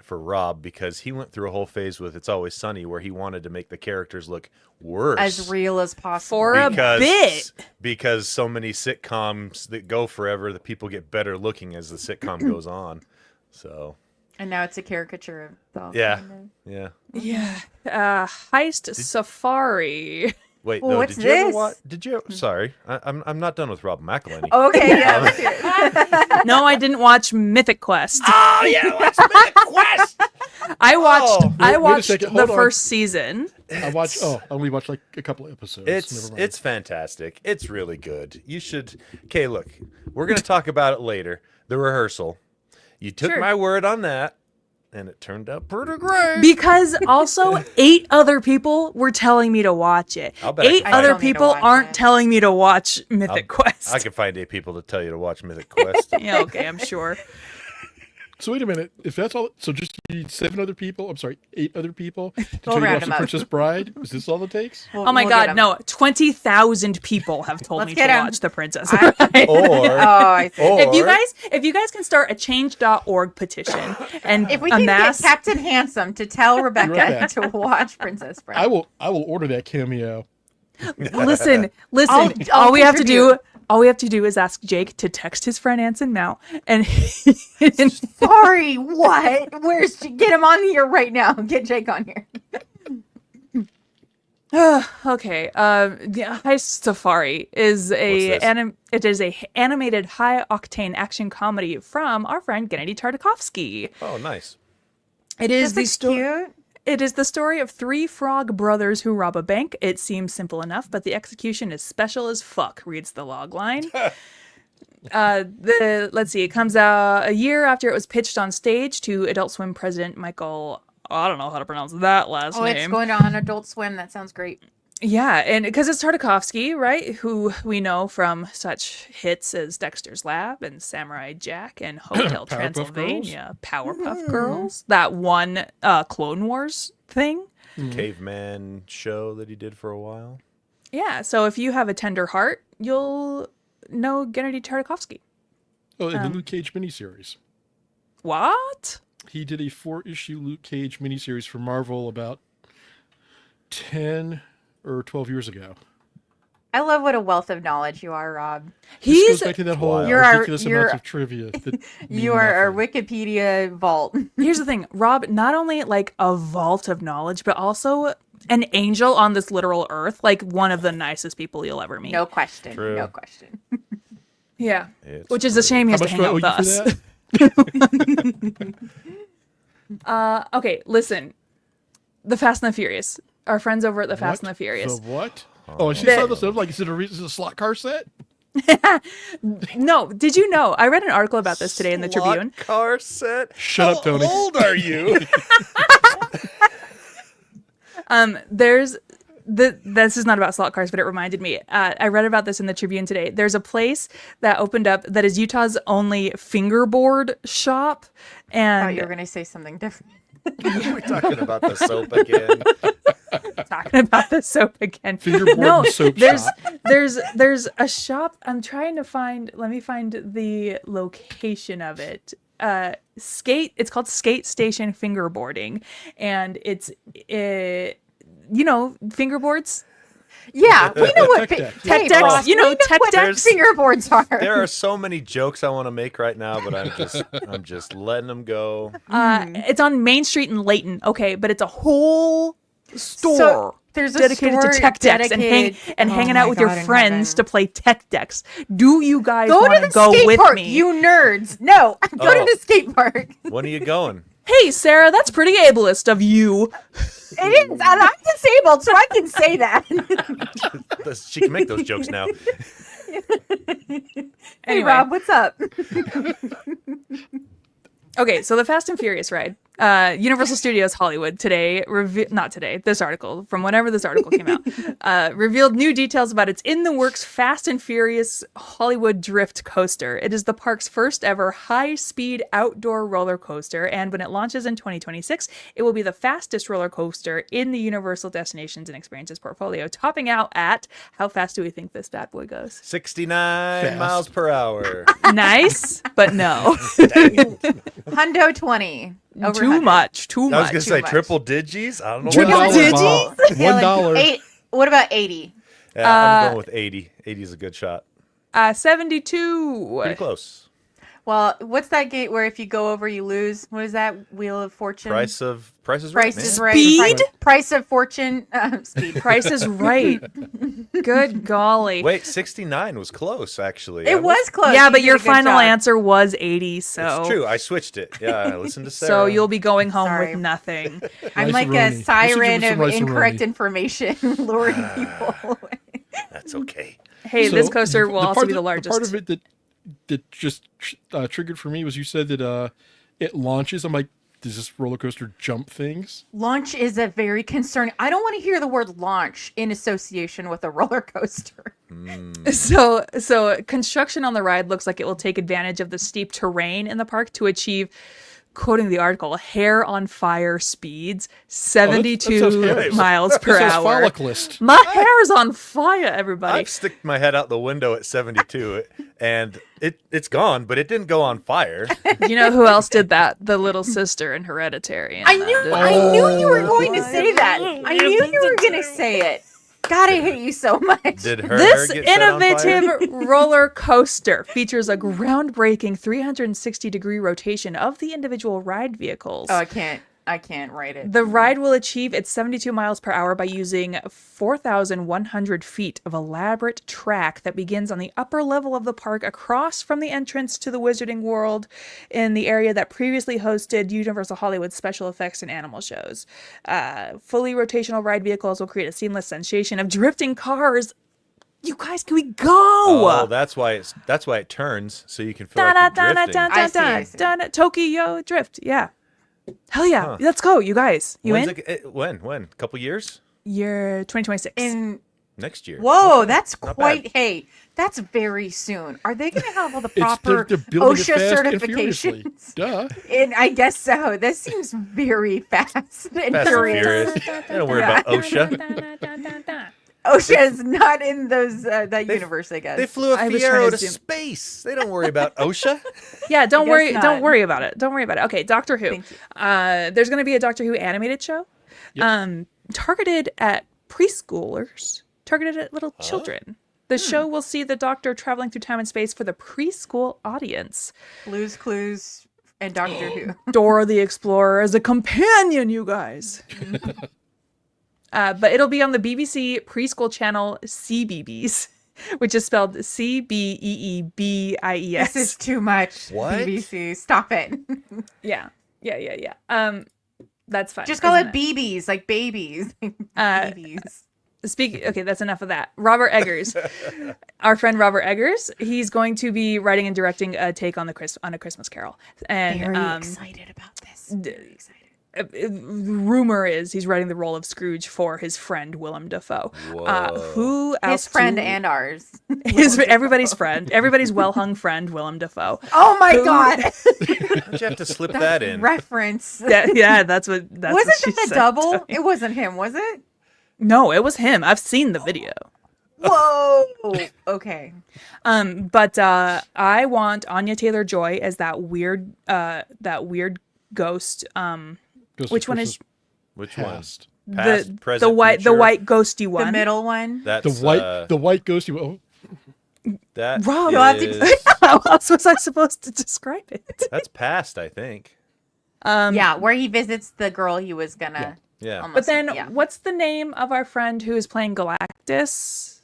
Rob because he went through a whole phase with It's Always Sunny where he wanted to make the characters look worse. As real as possible. For a bit. Because so many sitcoms that go forever, the people get better looking as the sitcom goes on. So And now it's a caricature of the yeah, kind of- yeah. Yeah. Heist Safari. Wait, Well, no. what's Did you ever this? watch? Did you? Sorry, I'm not done with Rob McElhenney. Okay, yeah. let's hear it. No, I didn't watch Mythic Quest. Oh yeah, what's Mythic Quest? I watched. Oh. I Wait a watched second, the hold on. first season. I watched. Oh, I only watched like a couple of episodes. It's Never mind. it's fantastic. It's really good. You should. Okay, look, we're gonna talk about it later. The rehearsal. You took Sure. my word on that, and it turned out pretty great. Because also 8 other people were telling me to watch it. I'll bet I 8 can other find- people watch aren't it. telling me to watch Mythic Quest. I can find 8 people to tell you to watch Mythic Quest. Yeah, okay, I'm sure. So wait a minute. If that's all, so just you need 7 other people. I'm sorry, 8 other people to tell you to round watch them The up. Princess Bride. Is this all it takes? Oh my We'll get god, 'em. no. 20,000 people have told Let's me get to 'em. watch The Princess I- Bride. Or Oh, I see. or If you guys can start a change.org petition and If we can amass get Captain Handsome to tell Rebecca Right. to watch Princess Bride. I will order that cameo. listen, I'll all we have to do contribute. all we have to do is ask Jake to text his friend Anson Mount and Sorry, what? Where's get him on here right now? Get Jake on here. okay. Yeah, Heist Safari is What's it is a animated high octane action comedy from our friend Gennady Tartakovsky. Oh, nice. It is the This story. cute. It is the story of 3 frog brothers who rob a bank. It seems simple enough, but the execution is special as fuck, reads the logline. Let's see, it comes out a year after it was pitched on stage to Adult Swim president Michael, I don't know how to pronounce that last Oh, name. it's going on Adult Swim. That sounds great. Yeah, and because it's Tartakovsky, right? Who we know from such hits as Dexter's Lab and Samurai Jack and Hotel Powerpuff Transylvania, Powerpuff Girls, that one Clone Wars thing. Caveman show that he did for a while. Yeah, so if you have a tender heart, you'll know Gennady Tartakovsky. Oh, and the Luke Cage miniseries. What? He did a 4-issue Luke Cage miniseries for Marvel about 10 or 12 years ago. I love what a wealth of knowledge you are, Rob. This He's goes back to that whole Wild. You're our- ridiculous you're- amounts of trivia. That You mean are our nothing. Wikipedia vault. Here's the thing, Rob, not only like a vault of knowledge, but also an angel on this literal earth, like one of the nicest people you'll ever meet. No question. True. No question. Yeah. It's Which is a shame he How has to much hang do I out owe with you for us. that? Okay, listen. The Fast and the Furious. Our friends over at the Fast What? and the Furious. The what? Oh, and she The- saw this like, is it a slot car set? No, did you know? I read an article about this today in the Slot Tribune. car set. Shut up, Tony. How old are you? This is not about slot cars, but it reminded me. I read about this in the Tribune today. There's a place that opened up that is Utah's only fingerboard shop, I thought you were and going to say something different. We're talking about the soap again. talking about the soap again. Fingerboard No, and soap there's shop. there's a shop. I'm trying to find. Let me find the location of it. It's called Skate Station Fingerboarding, and fingerboards. Yeah, we know what Tech decks. Tech Hey, decks, Ross, we know tech what decks. fingerboards are. There are so many jokes I want to make right now, but I'm just letting them go. It's on Main Street in Layton. Okay, but it's a whole store. So there's a dedicated store to tech decks dedicated- and Oh hanging my out with your God in friends heaven. to play tech decks. Do you guys Go want to to the go skate with park, me? you nerds. No, go to Oh. the skate park. When are you going? Hey, Sarah, that's pretty ableist of you. It is, and I'm disabled, so I can say that. She can make those jokes now. Hey, Anyway. Rob, what's up? Okay, so the Fast and Furious ride. Universal Studios Hollywood today, not today, this article, from whenever this article came out, revealed new details about its in-the-works Fast and Furious Hollywood Drift coaster. It is the park's first ever high-speed outdoor roller coaster, and when it launches in 2026, it will be the fastest roller coaster in the Universal Destinations and Experiences portfolio, topping out at, how fast do we think this bad boy goes? 69 Fast. miles per hour. Nice, but no. Hundo 20. Over Too 100. much, too I was much. gonna say much. triple digits. I don't know. Triple what digits? that Yeah, $1. like what about 80? Yeah, I'm going with 80. 80 is a good shot. 72. Pretty close. Well, what's that gate where if you go over you lose? What is that? Wheel of Fortune? Price is right. Price man. is right. Speed? Price of Fortune. Speed. Price is right. Good golly. Wait, 69 was close actually. It was close. Yeah, You but did your a good final job. answer was 80, so It's true. I switched it. Yeah, I listened to Sarah. so you'll be going home Sorry. with nothing. I'm like Rice-a-roni. a siren This is of some rice-a-roni. incorrect information, luring people away. That's okay. Hey, So, this coaster will also part be the that- largest. part of it that just triggered for me was you said that it launches. I'm like, does this roller coaster jump things? Launch is a very concerning. I don't want to hear the word launch in association with a roller coaster. So construction on the ride looks like it will take advantage of the steep terrain in the park to achieve, quoting the article, hair on fire speeds, 72 sounds- miles per That sounds hour. folliclist. My hair's on fire, everybody. I've sticked my head out the window at 72 and it's gone, but it didn't go on fire. You know who else did that? The little sister in Hereditary. and I that knew did- I knew you were going to say that. I knew you were going to say it. God, I hate you so much. Did her This hair get set on fire? innovative roller coaster features a groundbreaking 360-degree rotation of the individual ride vehicles. Oh, I can't write it. The ride will achieve its 72 miles per hour by using 4,100 feet of elaborate track that begins on the upper level of the park across from the entrance to the Wizarding World in the area that previously hosted Universal Hollywood special effects and animal shows. Fully rotational ride vehicles will create a seamless sensation of drifting cars. You guys, can we go? Oh, that's why it turns so you can feel like you're drifting. I see. Tokyo Drift. Yeah. Hell yeah. Huh. Let's go, you guys. You When's in? When? A couple years? Year 2026. In Next year. whoa, that's Not quite. bad. Hey, that's very soon. Are they going to have all the It's proper they're building it OSHA fast and furiously. certifications? Duh. And I guess so. This seems very fast and Fast and furious. Furious. They don't worry about OSHA. OSHA is not in those that universe, I guess. They flew a I was Fiero trying to to zoom- space. They don't worry about OSHA. Yeah, don't guess worry. not. Don't worry about it. Don't worry about it. Okay, Doctor Who. Thank you. There's going to be a Doctor Who animated show, Yep. targeted at preschoolers, targeted at little children. The show will see the Doctor traveling through time and space for the preschool audience. Blue's Clues and Doctor Who. Dora the Explorer as a companion, you guys. But it'll be on the BBC preschool channel CBeebies, which is spelled CBEEBIES. This is too much. What? BBC, stop it. Yeah. That's fine. Just call isn't it BBs, like babies. Uh, BBs. Okay, that's enough of that. Robert Eggers, our friend Robert Eggers, he's going to be writing and directing a take on A Christmas Carol, and Very excited about this. Very excited. rumor is he's writing the role of Scrooge for his friend Willem Dafoe. Who else? His friend and ours. Everybody's friend, everybody's well-hung friend Willem Dafoe. Oh my God. Don't you have to slip that in? Reference. Yeah, that's what. Wasn't what she that the said. double? It wasn't him, was it? No, it was him. I've seen the video. Whoa. Okay. But I want Anya Taylor-Joy as that weird ghost. Ghost Which of one is? Christmas Which one? Past. Past, the present, white future. ghosty one. The middle one. That's The white ghosty. Oh, that Rob, You'll have to is- How else was I supposed to describe it? that's past, I think. Yeah, where he visits the girl he was gonna. Yeah. Almost, But then, yeah. what's the name of our friend who is playing Galactus?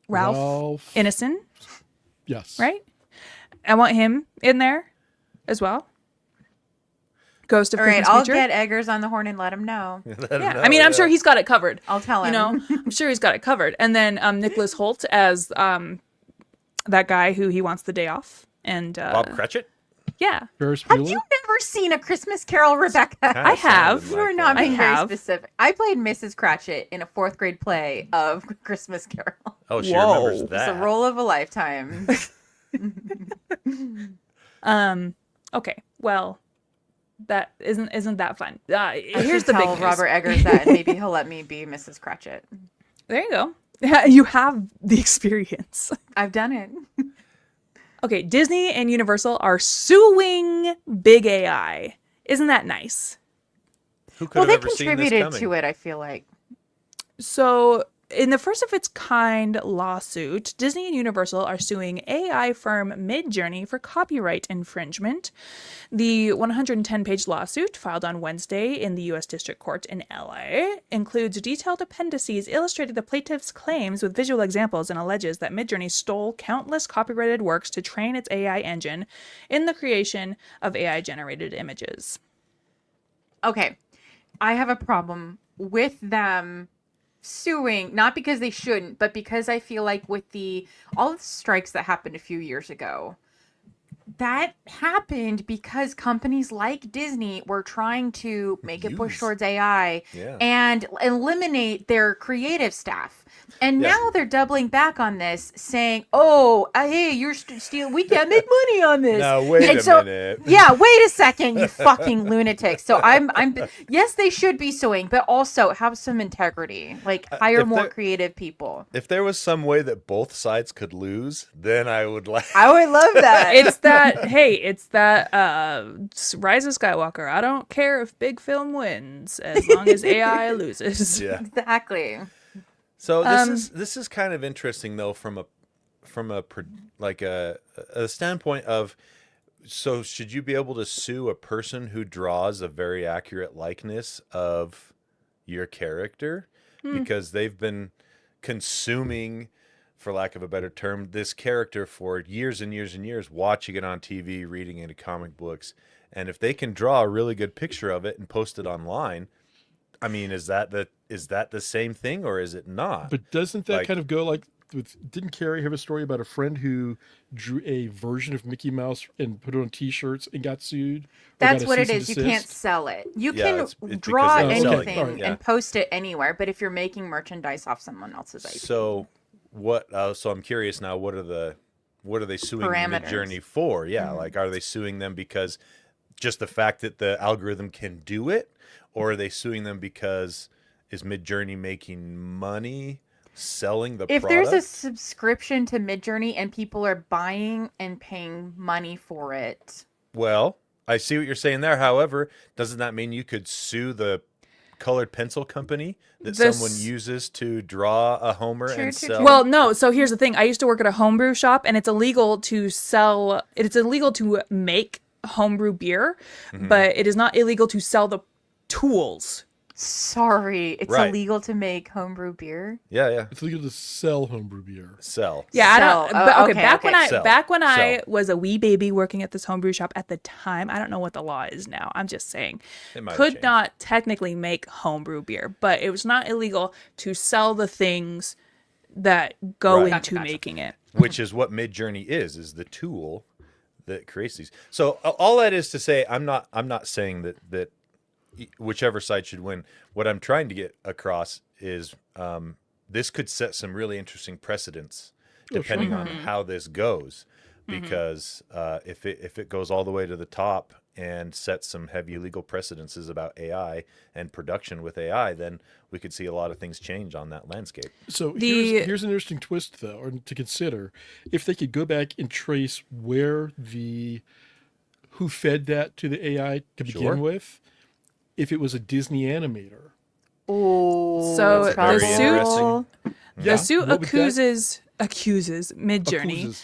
Ralph Ineson, yes. right? I want him in there as well. Ghost of All right, Christmas I'll Future. get Eggers on the horn and let him know. Yeah, I mean, I'm sure he's got it covered. I'll tell him. You know, I'm sure he's got it covered. And then Nicholas Holt as that guy who he wants the day off. And Bob Cratchit? yeah, Ferris Have Bueller. you never seen A Christmas Carol, Rebecca? Kinda I have. sounded You are like not that. being I very have. specific. I played Mrs. Cratchit in a 4th grade play of Christmas Carol. Oh, she Whoa. remembers It's that. a role of a lifetime. okay. Well, that isn't that fun. I Here's should the big tell news. Robert Eggers that, and maybe he'll let me be Mrs. Cratchit. There you go. You have the experience. I've done it. Okay, Disney and Universal are suing Big AI. Isn't that nice? Who could Well, have they ever seen this contributed coming? to it, I feel like. So, in the first of its kind lawsuit, Disney and Universal are suing AI firm Midjourney for copyright infringement. The 110-page lawsuit, filed on Wednesday in the U.S. District Court in LA, includes detailed appendices illustrating the plaintiff's claims with visual examples and alleges that Midjourney stole countless copyrighted works to train its AI engine in the creation of AI-generated images. Okay, I have a problem with them suing, not because they shouldn't, but because I feel like with all of the strikes that happened a few years ago, that happened because companies like Disney were trying to make it push towards AI Yeah. and eliminate their creative staff. And Yeah. now they're doubling back on this, saying, "Oh, hey, you're stealing. We can't make money on this." Now, wait And a so- minute. Yeah, wait a second, you fucking lunatic. So I'm yes, they should be suing, but also have some integrity. Like hire if more they're- creative people. If there was some way that both sides could lose, then I would like. I would love that. It's that Rise of Skywalker. I don't care if big film wins as long as AI loses. Yeah. Exactly. So this is kind of interesting though from a standpoint of, so should you be able to sue a person who draws a very accurate likeness of your character because they've been consuming, for lack of a better term, this character for years and years and years, watching it on TV, reading it in comic books, and if they can draw a really good picture of it and post it online, I mean, is that the same thing or is it not? But doesn't that Like- kind of go like didn't Carrie have a story about a friend who drew a version of Mickey Mouse and put it on T-shirts and got sued? Or That's got a what it cease and is. You can't desist? sell it. You Yeah, can it's because draw of selling anything it. Alright, yeah. and post it anywhere, but if you're making merchandise off someone else's IP. So what? So I'm curious now. What are they suing Parameters. Midjourney for? Yeah, like are they suing them because just the fact that the algorithm can do it, or are they suing them because is Midjourney making money selling the if product? there's a subscription to Midjourney and people are buying and paying money for it, Well, I see what you're saying there. However, doesn't that mean you could sue the colored pencil company that This- someone uses to draw a Homer True, and true, sell? true. Well, no. So here's the thing. I used to work at a homebrew shop, and it's illegal to make homebrew beer, but it is not illegal to sell the tools. sorry, it's Right. illegal to make homebrew beer. yeah, It's legal to sell homebrew beer. sell. Yeah, I Sell. don't. But, Oh, okay, okay, back okay. when I Sell. back when I Sell. was a wee baby working at this homebrew shop at the time, I don't know what the law is now. I'm just saying, It might have could changed. not technically make homebrew beer, but it was not illegal to sell the things that go Right. into Gotcha. making it. Which is what Midjourney is the tool that creates these. So all that is to say, I'm not saying that whichever side should win. What I'm trying to get across is this could set some really interesting precedents depending on how this goes, because if it goes all the way to the top and sets some heavy legal precedences about AI and production with AI, then we could see a lot of things change on that landscape. So The- here's an interesting twist, though, or to consider. If they could go back and trace who fed that to the AI to Sure. begin with, if it was a Disney animator, Oh, So that's the very suit, interesting. the suit what would that- accuses Midjourney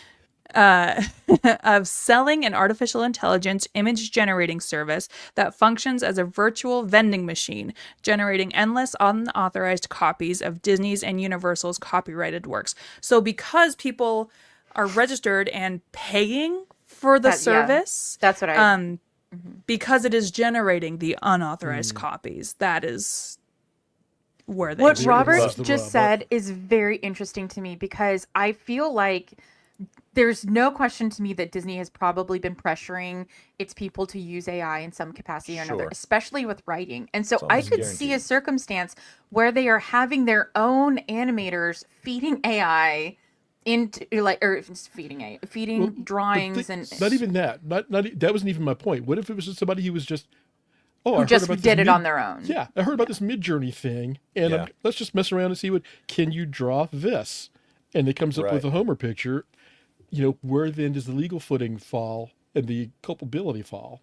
Accuses. of selling an artificial intelligence image generating service that functions as a virtual vending machine, generating endless unauthorized copies of Disney's and Universal's copyrighted works. So because people are registered and paying for the Yeah, service, that's what I. because it is generating the unauthorized copies, that is where they What There Robert was the just rub. said is very interesting to me because I feel like there's no question to me that Disney has probably been pressuring its people to use AI in some capacity or another, Sure. especially with writing. And so It's I almost could see a guaranteed. circumstance where they are having their own animators feeding AI into feeding But drawings not even that. That wasn't even my point. What if it was just somebody who was just I heard just about this did it on their own. Yeah, I heard about this Midjourney thing, and Yeah. let's just mess around and see what can you draw this, and it comes up with Right. a Homer picture. Where then does the legal footing fall and the culpability fall?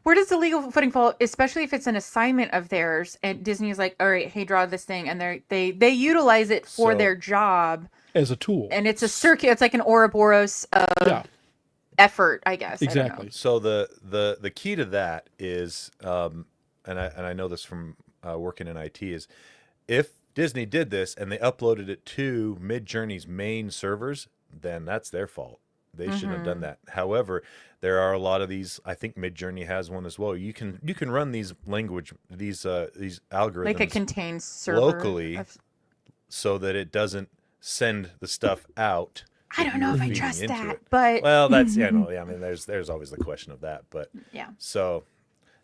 Where does the legal footing fall, especially if it's an assignment of theirs and Disney is like, all right, hey, draw this thing, and they utilize it for So- their job, As a tool. and it's a circuit. It's like an Ouroboros Yeah, effort, I guess. I don't know. exactly. So the key to that is, and I know this from working in IT, is if Disney did this and they uploaded it to Midjourney's main servers, then that's their fault. They shouldn't have done that. However, there are a lot of these. I think Midjourney has one as well. You can run these algorithms Like a contained server. locally so that it doesn't send the stuff out. I that don't you know were if I feeding trust into that, it. but Well, that's I mean, there's always the question of that, but yeah. so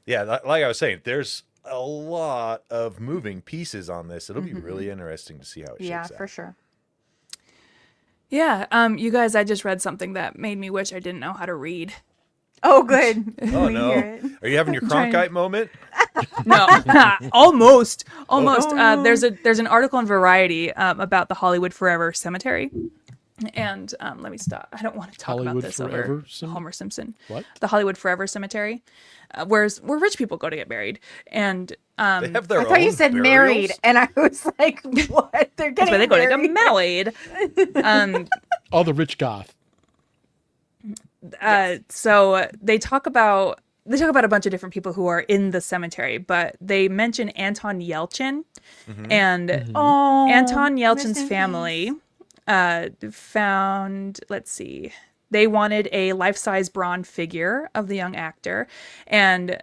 yeah, like I was saying, there's a lot of moving pieces on this. It'll be really interesting to see how it Yeah, shakes out. for sure. Yeah, you guys, I just read something that made me wish I didn't know how to read. Oh, good. Oh We no, hear it. are you having your trying- Cronkite moment? No, almost. Oh, no. There's an article in Variety about the Hollywood Forever Cemetery, and let me stop. I don't want to talk Hollywood about this Forever over Homer Simpson. What? The Hollywood Forever Cemetery, where rich people go to get married, and They have their I thought you own said burials? married, and I was like, what? They're that's getting where they go to married? get married. All the rich goth. So they talk about a bunch of different people who are in the cemetery, but they mention Anton Yelchin, and Oh, Anton rest Yelchin's in family found, let's see, they wanted a life-size bronze figure of the young actor, and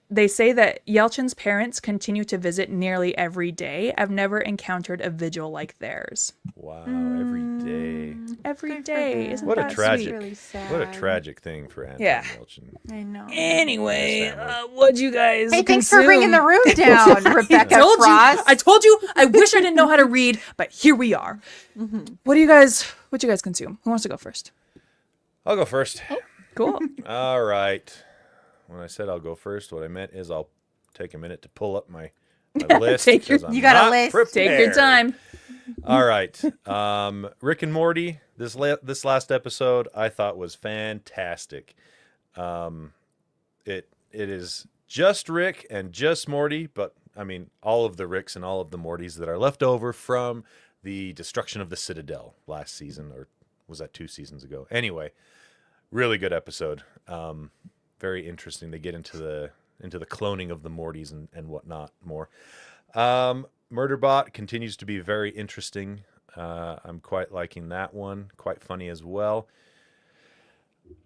they say that Yelchin's parents continue to visit nearly every day. I've never encountered a vigil like theirs. Wow, every day. Every Good for day, them. isn't What a that tragic, sweet? really sad. what a tragic thing for Anthony Yeah. Yelchin. I know. Anyway, Nice family. what'd you guys Hey, thanks for bringing the consume? room down, Rebecca Frost. I told you I wish I didn't know how to read, but here we are. What you guys consume? Who wants to go first? I'll go first. Cool. All right. When I said I'll go first, what I meant is I'll take a minute to pull up my list. Take your- because I'm you got a not list. Take your prepared. time. All right. Rick and Morty, this last episode I thought was fantastic. It is just Rick and just Morty, but I mean all of the Ricks and all of the Mortys that are left over from the destruction of the Citadel last season, or was that 2 seasons ago? Anyway, really good episode. Very interesting. They get into the cloning of the Mortys and whatnot more. Murderbot continues to be very interesting. I'm quite liking that one. Quite funny as well.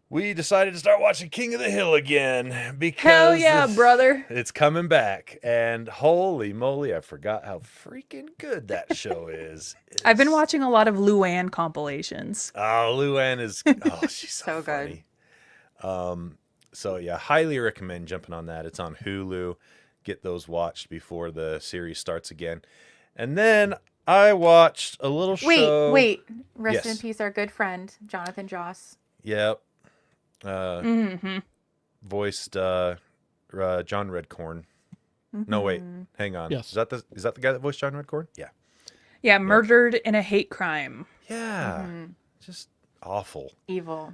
We decided to start watching King of the Hill again because Hell yeah, brother. it's coming back. And holy moly, I forgot how freaking good that show is. I've been It's- watching a lot of Luann compilations. Oh, Luann is she's so, So good. funny. So yeah, highly recommend jumping on that. It's on Hulu. Get those watched before the series starts again. And then I watched a little show. Wait. Rest in Yes. peace, our good friend, Jonathan Joss. Yep. Mm-hmm. Voiced John Redcorn. No, wait. Hang on. Yes. Is that the guy that voiced John Redcorn? Yeah. Yeah, murdered in a hate crime. Yeah. Just awful. Evil.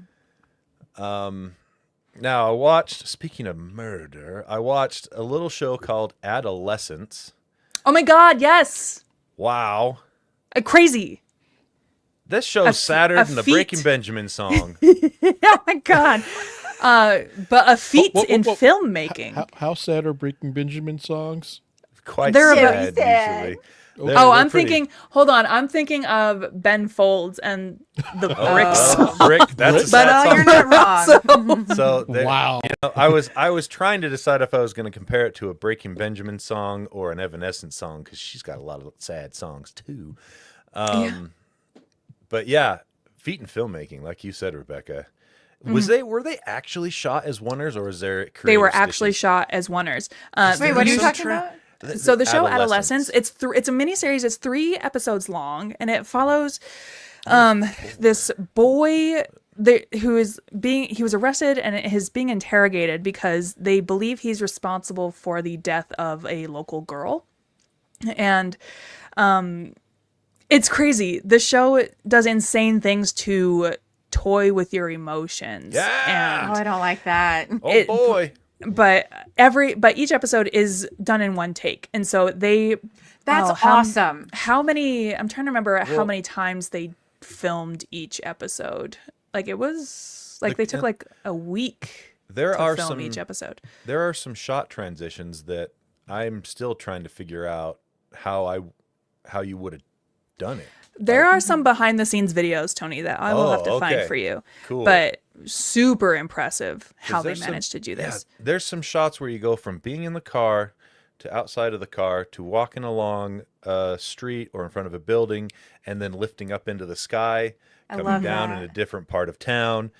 Now, speaking of murder, I watched a little show called Adolescence. Oh my God, yes. Wow. Crazy. This show's sadder a than the feat. Breaking Benjamin song. Oh my God. But a feat Whoa, in whoa. filmmaking. How sad are Breaking Benjamin songs? Quite They're sad, sad. usually. Oh, I'm thinking. Hold on, I'm thinking of Ben Folds and the Bricks. Brick. That's a But sad you're song. not wrong. So Wow. I was trying to decide if I was going to compare it to a Breaking Benjamin song or an Evanescence song because she's got a lot of sad songs too. Yeah. But yeah, feat in filmmaking, like you said, Rebecca. Were they actually shot as oneers, or is there? They were creative actually stitches? shot as oneers. Wait, what are you Some talking about? So the show Adolescence, it's a miniseries. It's 3 episodes long, and it follows this boy he was arrested and is being interrogated because they believe he's responsible for the death of a local girl, and it's crazy. The show does insane things to toy with your emotions. Yeah. Oh, I don't like that. Oh boy. But each episode is done in one take, and so That's awesome. How many? I'm trying to remember how many times they filmed each episode. Like it was like they took like a week to film each episode. There are some shot transitions that I'm still trying to figure out how you would have done it. There are some behind the scenes videos, Tony, that I will have to find for you. Cool. But super impressive how they there's managed to do this. Yeah, there's some shots where you go from being in the car to outside of the car to walking along a street or in front of a building and then lifting up into the sky, I coming love down that. in a different part of town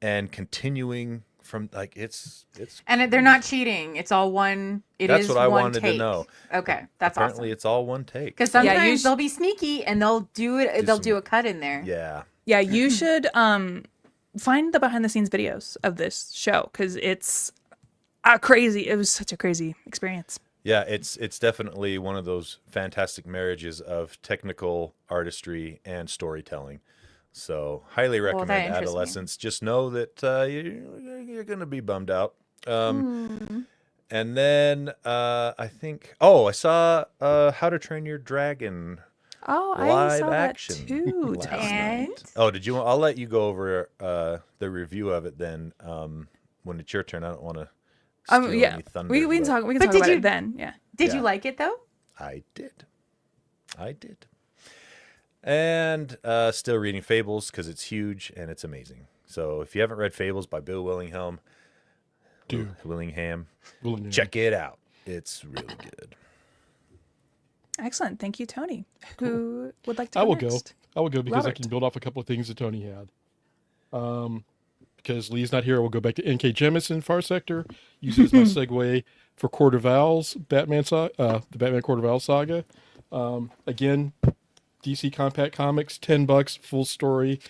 and continuing from like it's And they're not cheating. It's all one. That's what I one wanted to take. know. Okay, that's apparently awesome. it's all one take. Because Yeah, sometimes they'll be sneaky and they'll do it. They'll do a cut in there. Yeah. Yeah, you should find the behind the scenes videos of this show because it's crazy. It was such a crazy experience. Yeah, it's definitely one of those fantastic marriages of technical artistry and storytelling. So highly recommend interests me. Adolescence. Just know that you're going to be bummed out. And then I think, I saw How to Train Your Dragon Oh, I live saw action that too. last Tony. And night. Oh, did you? I'll let you go over the review of it then. When it's your turn, I don't want to steal Yeah, any thunder. we can but talk. We can But talk did about you- it then. Yeah. did Yeah. you like it though? I did. And still reading Fables because it's huge and it's amazing. So if you haven't read Fables by Bill Willingham, check it out. It's really good. Excellent. Thank you, Tony. Who would like to go I will next? go because I Robert. can build off a couple of things that Tony had. Because Lee's not here, I will go back to N.K. Jemisin, Far Sector. Use it as my segue for Court of Owls, the Batman Court of Owls saga. Again, DC Compact Comics, $10, full story.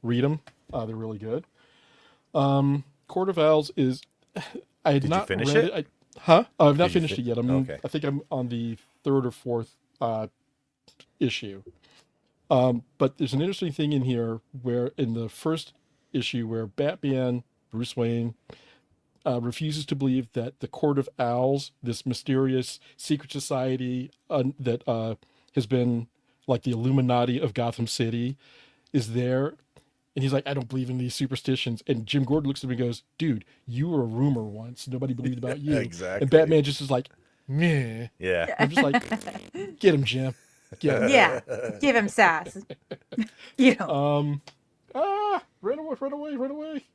Read them; they're really good. Court of Owls is. I had Did not you finish read it? I've not Did you finished it yet. Okay. I think I'm on the 3rd or 4th issue. But there's an interesting thing in here where in the first issue where Batman, Bruce Wayne, refuses to believe that the Court of Owls, this mysterious secret society that has been like the Illuminati of Gotham City, is there. And he's like, I don't believe in these superstitions. And Jim Gordon looks at him and goes, dude, you were a rumor once. Nobody believed about you. Exactly. And Batman just is like, meh. Yeah. I'm just like, get him, Jim. Get him. Yeah, give him sass. You know. Run away.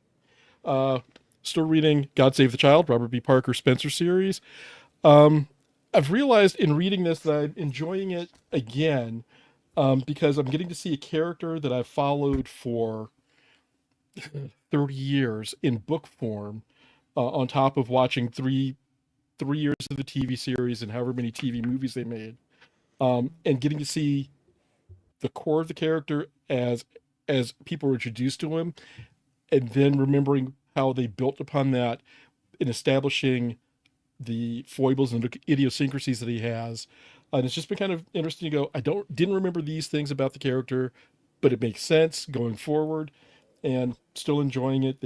Still reading God Save the Child, Robert B. Parker Spencer series. I've realized in reading this that I'm enjoying it again because I'm getting to see a character that I've followed for 30 years in book form on top of watching three years of the TV series and however many TV movies they made. And getting to see the core of the character as people were introduced to him, and then remembering how they built upon that in establishing the foibles and idiosyncrasies that he has. And it's just been kind of interesting to go, didn't remember these things about the character, but it makes sense going forward, and still enjoying it.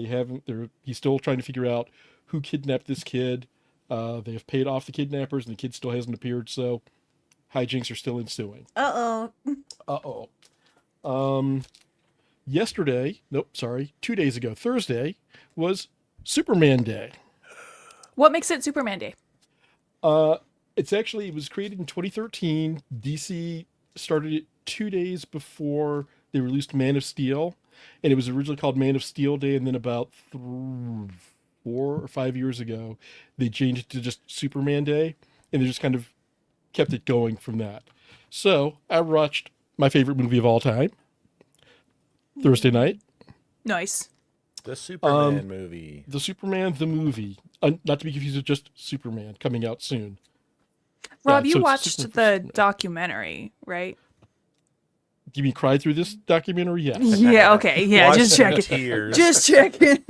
He's still trying to figure out who kidnapped this kid. They have paid off the kidnappers and the kid still hasn't appeared. So hijinks are still ensuing. Uh-oh. Yesterday, 2 days ago, Thursday, was Superman Day. What makes it Superman Day? It was created in 2013. DC started it 2 days before they released Man of Steel, and it was originally called Man of Steel Day, and then about 4 or 5 years ago, they changed it to just Superman Day, and they just kind of kept it going from that. So I watched my favorite movie of all time, Thursday night. Nice. The Superman movie. The Superman, the movie. Not to be confused with just Superman, coming out soon. Rob, Yeah, you so it's watched Superman. the documentary, right? You mean cry through this documentary? Yes. Yeah, okay. Yeah, Wash just some checking. tears. Just checking.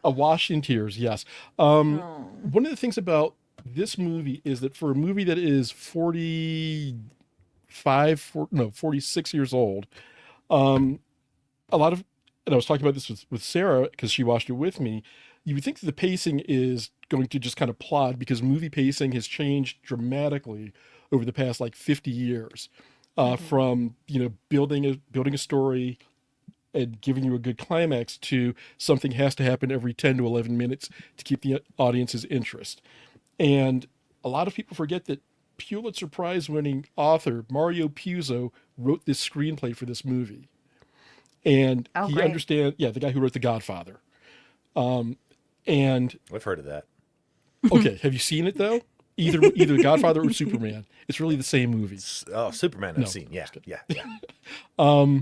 A wash in tears, yes. One of the things about this movie is that for a movie that is 46 years old, a lot of, and I was talking about this with Sarah because she watched it with me, you would think that the pacing is going to just kind of plod because movie pacing has changed dramatically over the past like 50 years. From building a story and giving you a good climax to something has to happen every 10 to 11 minutes to keep the audience's interest. And a lot of people forget that Pulitzer Prize winning author Mario Puzo wrote this screenplay for this movie. And he great. understands, the guy who wrote The Godfather. And I've heard of that. okay, have you seen it though? Either Godfather or Superman. It's really the same movie. Oh, Superman I've No, seen. Yeah, just kidding. yeah.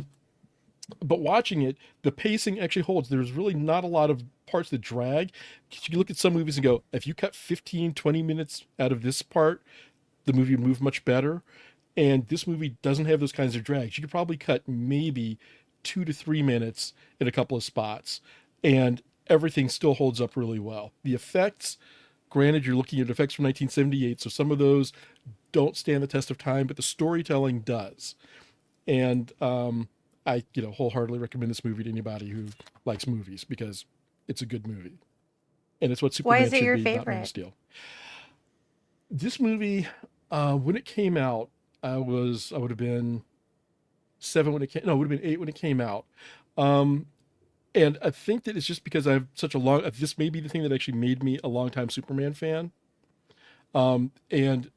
But watching it, the pacing actually holds. There's really not a lot of parts that drag. You look at some movies and go, if you cut 15, 20 minutes out of this part, the movie would move much better. And this movie doesn't have those kinds of drags. You could probably cut maybe 2 to 3 minutes in a couple of spots, and everything still holds up really well. The effects, granted, you're looking at effects from 1978, so some of those don't stand the test of time, but the storytelling does. And I wholeheartedly recommend this movie to anybody who likes movies because it's a good movie. And it's what Superman is it should your be, not Man favorite? of Steel. This movie, when it came out, I would have been 7 when it came. No, it would have been 8 when it came out. And I think that it's just because I have such a long. This may be the thing that actually made me a longtime Superman fan. And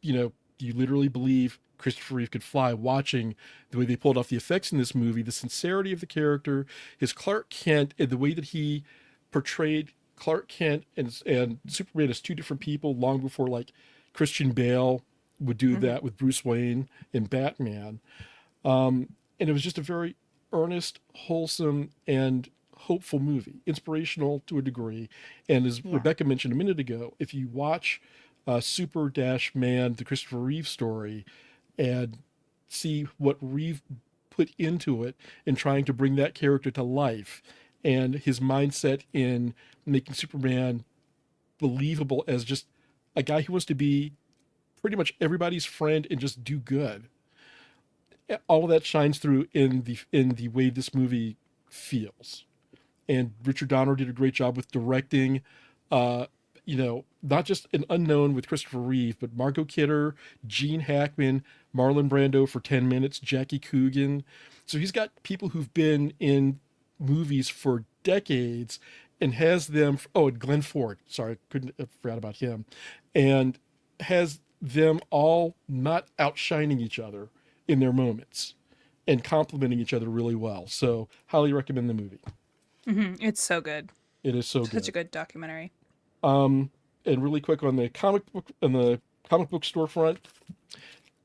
you literally believe Christopher Reeve could fly watching the way they pulled off the effects in this movie, the sincerity of the character, his Clark Kent, and the way that he portrayed Clark Kent and Superman as two different people long before like Christian Bale would do that with Bruce Wayne and Batman. And it was just a very earnest, wholesome, and hopeful movie, inspirational to a degree. And as Rebecca mentioned a minute ago, if you watch Super-Man, the Christopher Reeve story, and see what Reeve put into it in trying to bring that character to life, and his mindset in making Superman believable as just a guy who wants to be pretty much everybody's friend and just do good. All of that shines through in the way this movie feels. And Richard Donner did a great job with directing, not just an unknown with Christopher Reeve, but Margot Kidder, Gene Hackman, Marlon Brando for 10 minutes, Jackie Coogan. So he's got people who've been in movies for decades and has them, and Glenn Ford, sorry, I forgot about him, and has them all not outshining each other in their moments and complimenting each other really well. So highly recommend the movie. It's so good. It is so Such good. a good documentary. And really quick on the comic book storefront,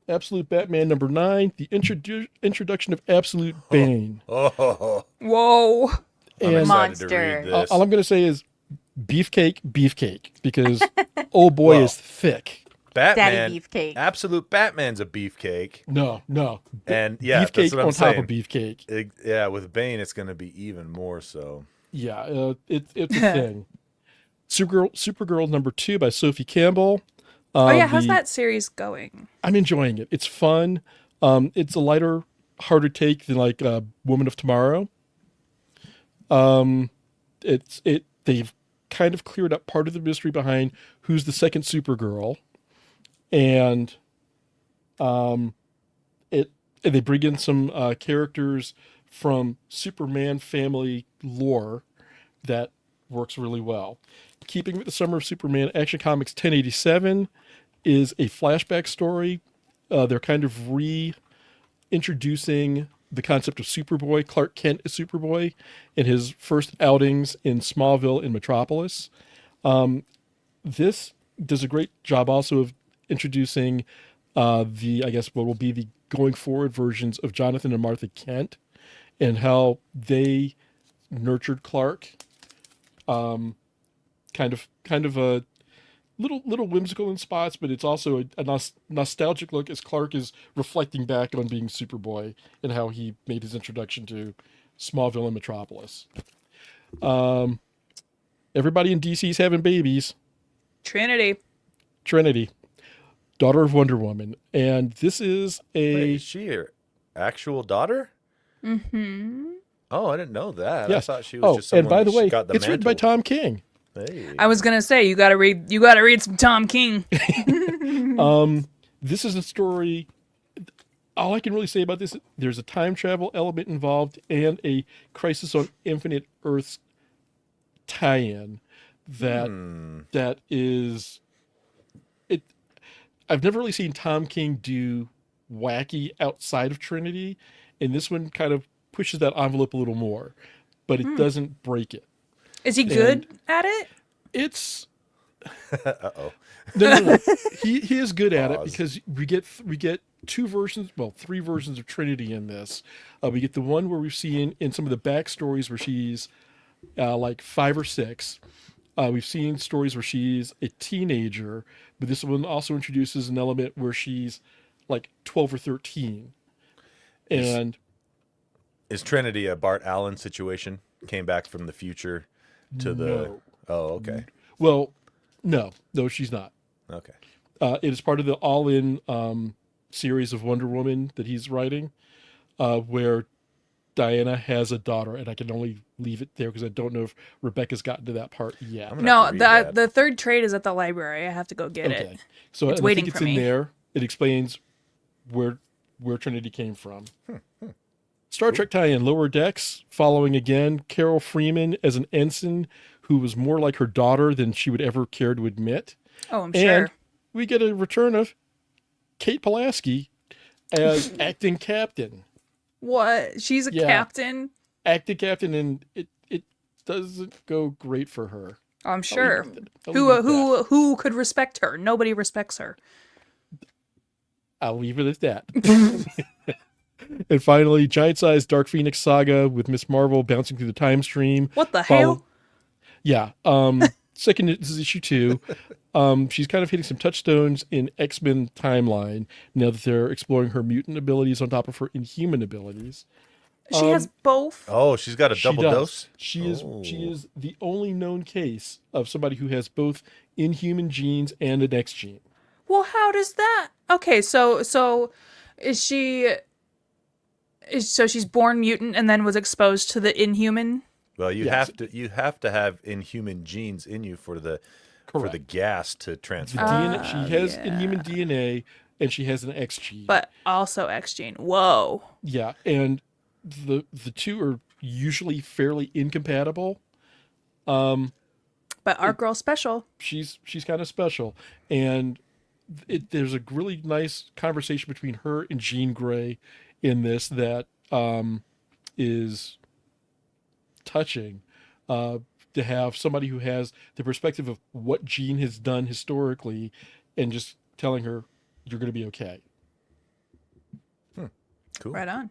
Absolute Batman #9, the introduction of Absolute Bane. Oh, Whoa. I'm And excited Monster. to read this. all I'm going to say is beefcake, because old boy Well, is thick. Batman, Daddy Beefcake. Absolute Batman's a beefcake. No. And yeah, that's Beefcake what I'm on saying. top of beefcake. Yeah, with Bane, it's going to be even more so. Yeah, it's a thing. Supergirl #2 by Sophie Campbell. Oh yeah, how's that series going? I'm enjoying it. It's fun. It's a lighter, harder take than like Woman of Tomorrow. They've kind of cleared up part of the mystery behind who's the second Supergirl, and And they bring in some characters from Superman family lore that works really well. Keeping with the Summer of Superman, Action Comics 1087 is a flashback story. They're kind of reintroducing the concept of Superboy. Clark Kent is Superboy in his first outings in Smallville and Metropolis. This does a great job also of introducing I guess what will be the going forward versions of Jonathan and Martha Kent and how they nurtured Clark. Kind of a little whimsical in spots, but it's also a nostalgic look as Clark is reflecting back on being Superboy and how he made his introduction to Smallville and Metropolis. Everybody in DC's having babies. Trinity. Daughter of Wonder Woman. And this is Wait, is she your actual daughter? Mm-hmm. Oh, I didn't know that. Yes. I thought she was just someone and by the way, got the it's written by mantle. Tom King. Hey. I was gonna say you gotta read some Tom King. This is a story. All I can really say about this, there's a time travel element involved and a Crisis on Infinite Earths tie-in that is it. I've never really seen Tom King do wacky outside of Trinity, and this one kind of pushes that envelope a little more, but it doesn't break it. Is he good at it? It's Uh-oh. no. He is good at it Pause. because we get three versions of Trinity in this. We get the one where we've seen in some of the backstories where she's like 5 or 6. We've seen stories where she's a teenager, but this one also introduces an element where she's like 12 or 13. And Is Trinity a Bart Allen situation? Came back from the future to the... No. Oh, okay. well, no, she's not. Okay. It is part of the all-in series of Wonder Woman that he's writing, where Diana has a daughter, and I can only leave it there because I don't know if Rebecca's gotten to that part yet. I'm gonna No, have to read that. the third trade is at the library. I have to go get it. So It's and waiting I think for it's in me. there. It explains where Trinity came from. Star Trek tie-in, Lower Decks, following again Carol Freeman as an ensign who was more like her daughter than she would ever care to admit. Oh, I'm And sure. we get a return of Kate Pulaski as acting captain. What? She's a Yeah. captain? Acting captain, and it doesn't go great for her. I'm sure. I'll leave it at that. Who could respect her? Nobody respects her. I'll leave it at that. And finally, giant-sized Dark Phoenix saga with Miss Marvel bouncing through the time stream. What the Follow- hell? Yeah. Second, this is issue 2. She's kind of hitting some touchstones in X-Men timeline now that they're exploring her mutant abilities on top of her inhuman abilities. She has both. Oh, she's got a She double does. dose? She is Oh. the only known case of somebody who has both inhuman genes and an X gene. Well, how does that? Okay, so is so she's born mutant and then was exposed to the inhuman? Well, you Yes. have to have inhuman genes in you for the gas to The transfer. DNA, she has yeah. inhuman DNA and she has an X gene. But also X gene. Whoa. Yeah, and the two are usually fairly incompatible. But our girl's special. She's kind of special, and there's a really nice conversation between her and Jean Grey in this that is touching. To have somebody who has the perspective of what Jean has done historically, and just telling her you're going to be okay. Cool. Right on.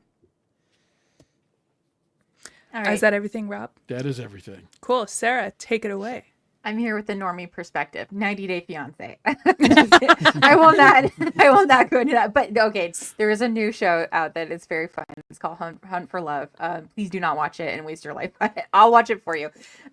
All right. Is that everything, Rob? That is everything. Cool. Sarah, take it away. I'm here with the normie perspective. 90 Day Fiance. I will not go into that. But okay, there is a new show out that is very fun. It's called Hunt for Love. Please do not watch it and waste your life on it. I'll watch it for you.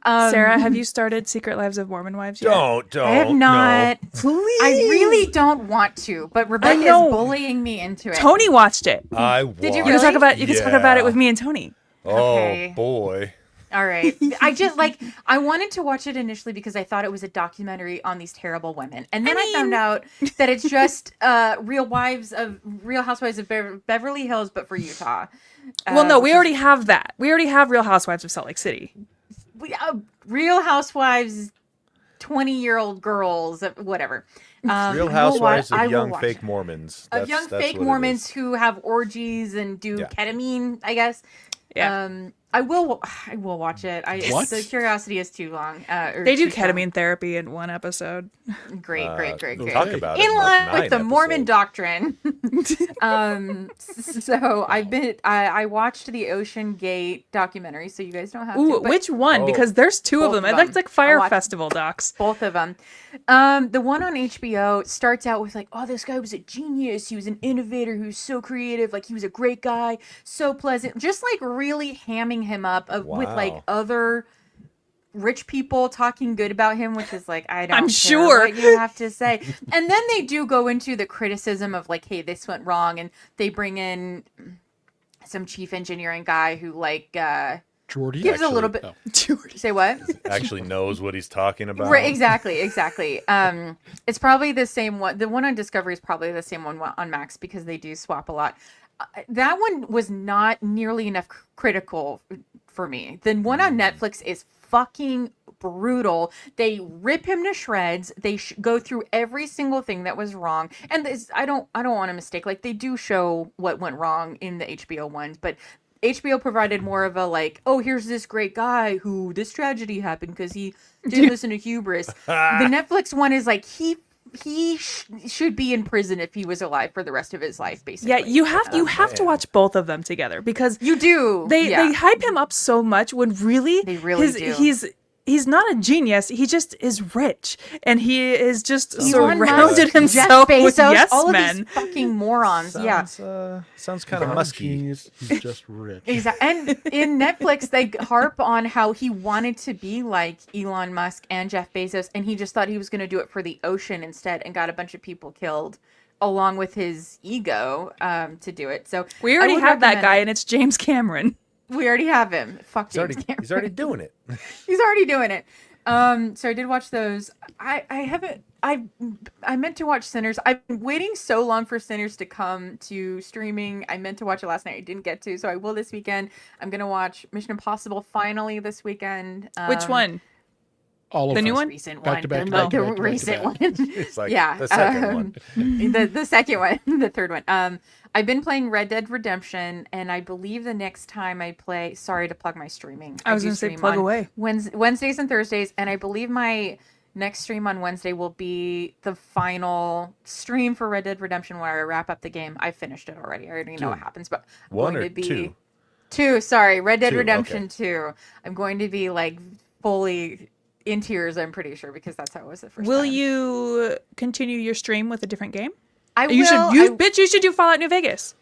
Sarah, have you started Secret Lives of Mormon Wives yet? Don't. I have not. Please. I really don't want to, but Rebecca is know. bullying me into it. Tony watched it. I Did you You can really? talk about it with me and Tony. Oh, Okay. boy. All right. I just I wanted to watch it initially because I thought it was a documentary on these terrible women. And then I found out that it's just Real Housewives of Beverly Hills, but for Utah. Well, no, we which already have that. We already have Real Housewives of Salt Lake City. Real Housewives, 20-year-old girls, whatever. Real Housewives I of will Young watch Fake it. Mormons. Of young That's fake what it Mormons is. who have orgies and do Yeah. ketamine, I guess. Yeah. I will watch it. What? The curiosity is too long. They do ketamine therapy in one episode. Great. Talk about it. In line like with the 9 Mormon episodes. doctrine. So I watched the Ocean Gate documentary, so you guys don't have Ooh, to. But which one? Oh. Because there's two of Both them. of It's like them. Fire I watched Festival docs. both of them. The one on HBO starts out with like, oh, this guy was a genius. He was an innovator. He was so creative. Like, he was a great guy. So pleasant. Just like really hamming him up with like Wow. other rich people talking good about him, which is like, I don't I'm care sure. what you have to say. And then they do go into the criticism of like, hey, this went wrong. And they bring in some chief engineering guy who like Jordy? gives a Actually, little bit. Oh. Say what? Actually knows what he's talking about. Right, exactly. It's probably the same one. The one on Discovery is probably the same one on Max because they do swap a lot. That one was not nearly enough critical for me. The one on Netflix is fucking brutal. They rip him to shreds. They go through every single thing that was wrong. And I don't want to mistake. Like, they do show what went wrong in the HBO ones, but HBO provided more of a like, oh, here's this great guy who this tragedy happened because he didn't listen to hubris. The Netflix one is like he should be in prison if he was alive for the rest of his life, basically. Yeah, you have to watch both of them together because You do. they hype him up so much when really They really do. he's not a genius. He just is rich, and he is just Elon Musk, surrounded Jeff himself with Bezos, yes all of men. these fucking morons. Sounds kind of Not musky. genius, he's just rich. Exactly. And in Netflix, they harp on how he wanted to be like Elon Musk and Jeff Bezos, and he just thought he was going to do it for the ocean instead, and got a bunch of people killed, along with his ego, to do it. So We I already would have that recommend guy, it. and it's James Cameron. We already have him. Fuck James Cameron. He's already doing it. He's already doing it. So I did watch those. I haven't. I meant to watch Sinners. I've been waiting so long for Sinners to come to streaming. I meant to watch it last night. I didn't get to, so I will this weekend. I'm gonna watch Mission Impossible finally this weekend. Which one? All of The new them. one? Recent Back one. to back to The- back to the back to back to recent back. one. It's like Yeah, the second one. the second one, the third one. I've been playing Red Dead Redemption, and I believe the next time I play, sorry to plug my streaming. I was do gonna say stream plug on away. Wednesdays and Thursdays, and I believe my next stream on Wednesday will be the final stream for Red Dead Redemption where I wrap up the game. I finished it already. I already know what happens, but I'm One going or to be two? Two. Sorry, Red Dead Two, Redemption okay. 2. I'm going to be like fully in tears. I'm pretty sure because that's how it was the first Will time. you continue your stream with a different game? I You will. should. You should do Fallout New Vegas.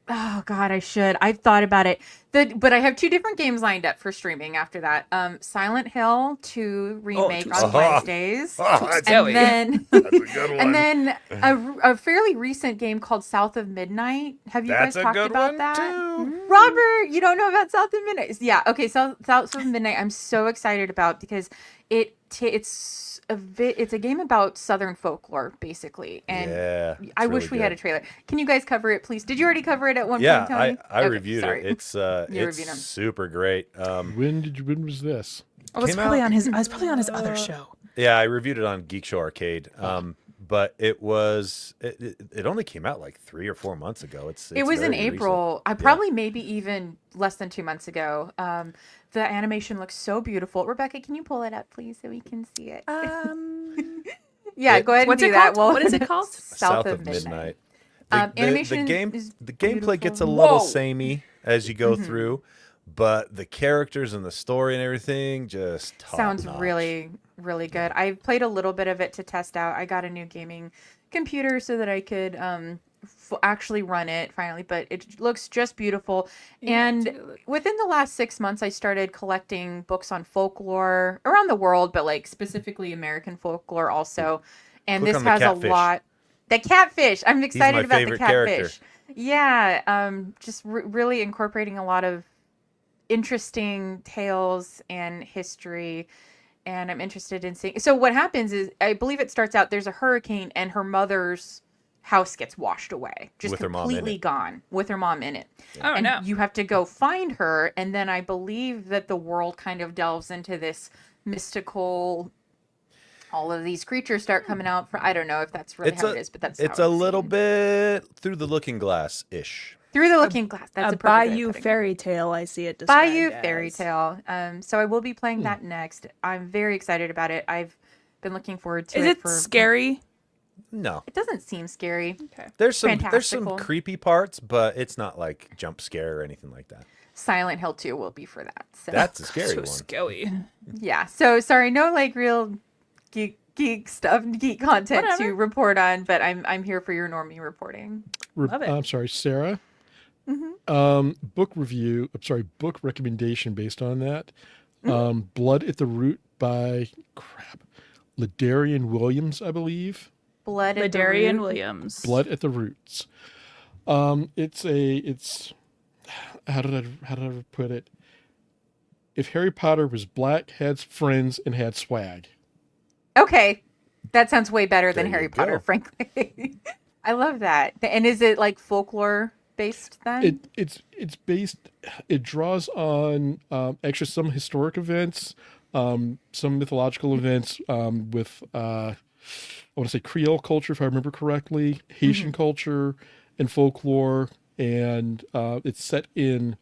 Oh God, I should. I've thought about it. But I have two different games lined up for streaming after that. Silent Hill 2 remake on Wednesdays. that's And then a good one. and then a fairly recent game called South of Midnight. Have you That's guys a talked good about one, that? too. Robert, you don't know about South of Midnight? Yeah, okay, South of Midnight I'm so excited about because it's a game about Southern folklore, basically. And Yeah, I it's wish really we had a good. trailer. Can you guys cover it, please? Did you already cover it at one Yeah, point, Tony? I Okay, reviewed sorry. it. It's reviewed 'em. super great. When was this? I was Came probably out- on his. I was probably on his other show. Yeah, I reviewed it on Geekshow Arcade. But it only came out like 3 or 4 months ago. It was in very recent. April. Probably maybe even less than 2 months ago. The animation looks so beautiful. Rebecca, can you pull it up, please, so we can see it? Yeah, go ahead and What's do it that. called? What is it called? South of Midnight. The Animation game, is the gameplay gets a beautiful. little Whoa! samey as you go through, but the characters and the story and everything just Sounds top-notch. really, really good. I've played a little bit of it to test out. I got a new gaming computer so that I could actually run it finally, but it looks just beautiful. And within the last 6 months, I started collecting books on folklore around the world, but like specifically American folklore also. And Click this on the has catfish. a lot. The catfish. I'm excited my about the favorite character. catfish. Yeah, just really incorporating a lot of interesting tales and history. And I'm interested in seeing. So what happens is, I believe it starts out, there's a hurricane and her mother's house gets washed away, just With her mom in completely it. gone, with her mom in it. Oh, And no. you have to go find her. And then I believe that the world kind of delves into this mystical. All of these creatures start coming out. I don't know if that's really how it is, but that's it's how a it's little seen. bit through the looking glass ish. Through the Looking Glass. That's A a perfect way of Bayou putting it. fairy tale, I see it described Bayou as. Fairy Tale. So I will be playing that next. I'm very excited about it. I've been looking forward to Is it it for. scary? No, It doesn't seem scary. Okay. there's some Fantastical. creepy parts, but it's not like jump scare or anything like that. Silent Hill 2 will be for that. So That's a scary So one. scary. yeah. So sorry, no like real geek stuff, geek content Whatever. to report on, but I'm here for your normie reporting. Love it. I'm sorry, Sarah. Book review. I'm sorry, book recommendation based on that. Blood at the Root by Ladarian Williams, I believe. Blood at the Ladarian Root. Williams. Blood at the Roots. It's how did I put it? If Harry Potter was black, had friends, and had swag. Okay, that sounds way better than There Harry you Potter, go. frankly. I love that. And is it like folklore based then? It's based. It draws on actually some historic events, some mythological events with I want to say Creole culture, if I remember correctly, Haitian culture and folklore, and it's set in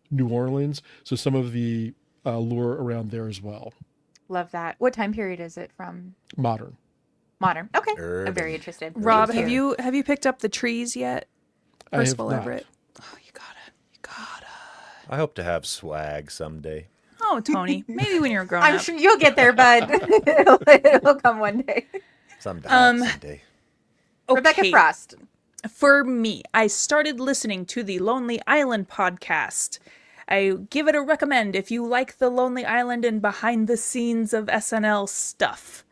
New Orleans, so some of the lore around there as well. Love that. What time period is it from? Modern. Modern. Okay. I'm Urban. very interested. Rob, Thank have you picked up The Trees yet? I have Percival not. Everett. Oh, you gotta. I hope to have swag someday. Oh, Tony, maybe when you're grown I'm up. sure you'll get there, bud. it'll come one day. Someday. Rebecca Okay. Frost. For me, I started listening to the Lonely Island podcast. I give it a recommend if you like the Lonely Island and behind the scenes of SNL stuff.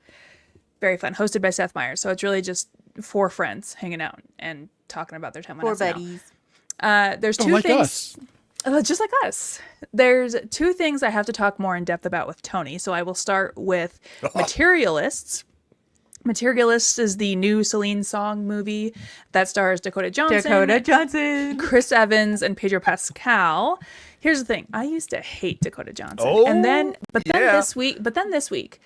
Very fun, hosted by Seth Meyers. So it's really just four friends hanging out and talking about their time on Four SNL. buddies. There's Oh, two like things. us. Just like us. There's two things I have to talk more in depth about with Tony. So I will start with Materialists. Materialists is the new Celine Song movie that stars Dakota Johnson, Chris Evans, and Pedro Pascal. Here's the thing: I used to hate Dakota Johnson, but then this week,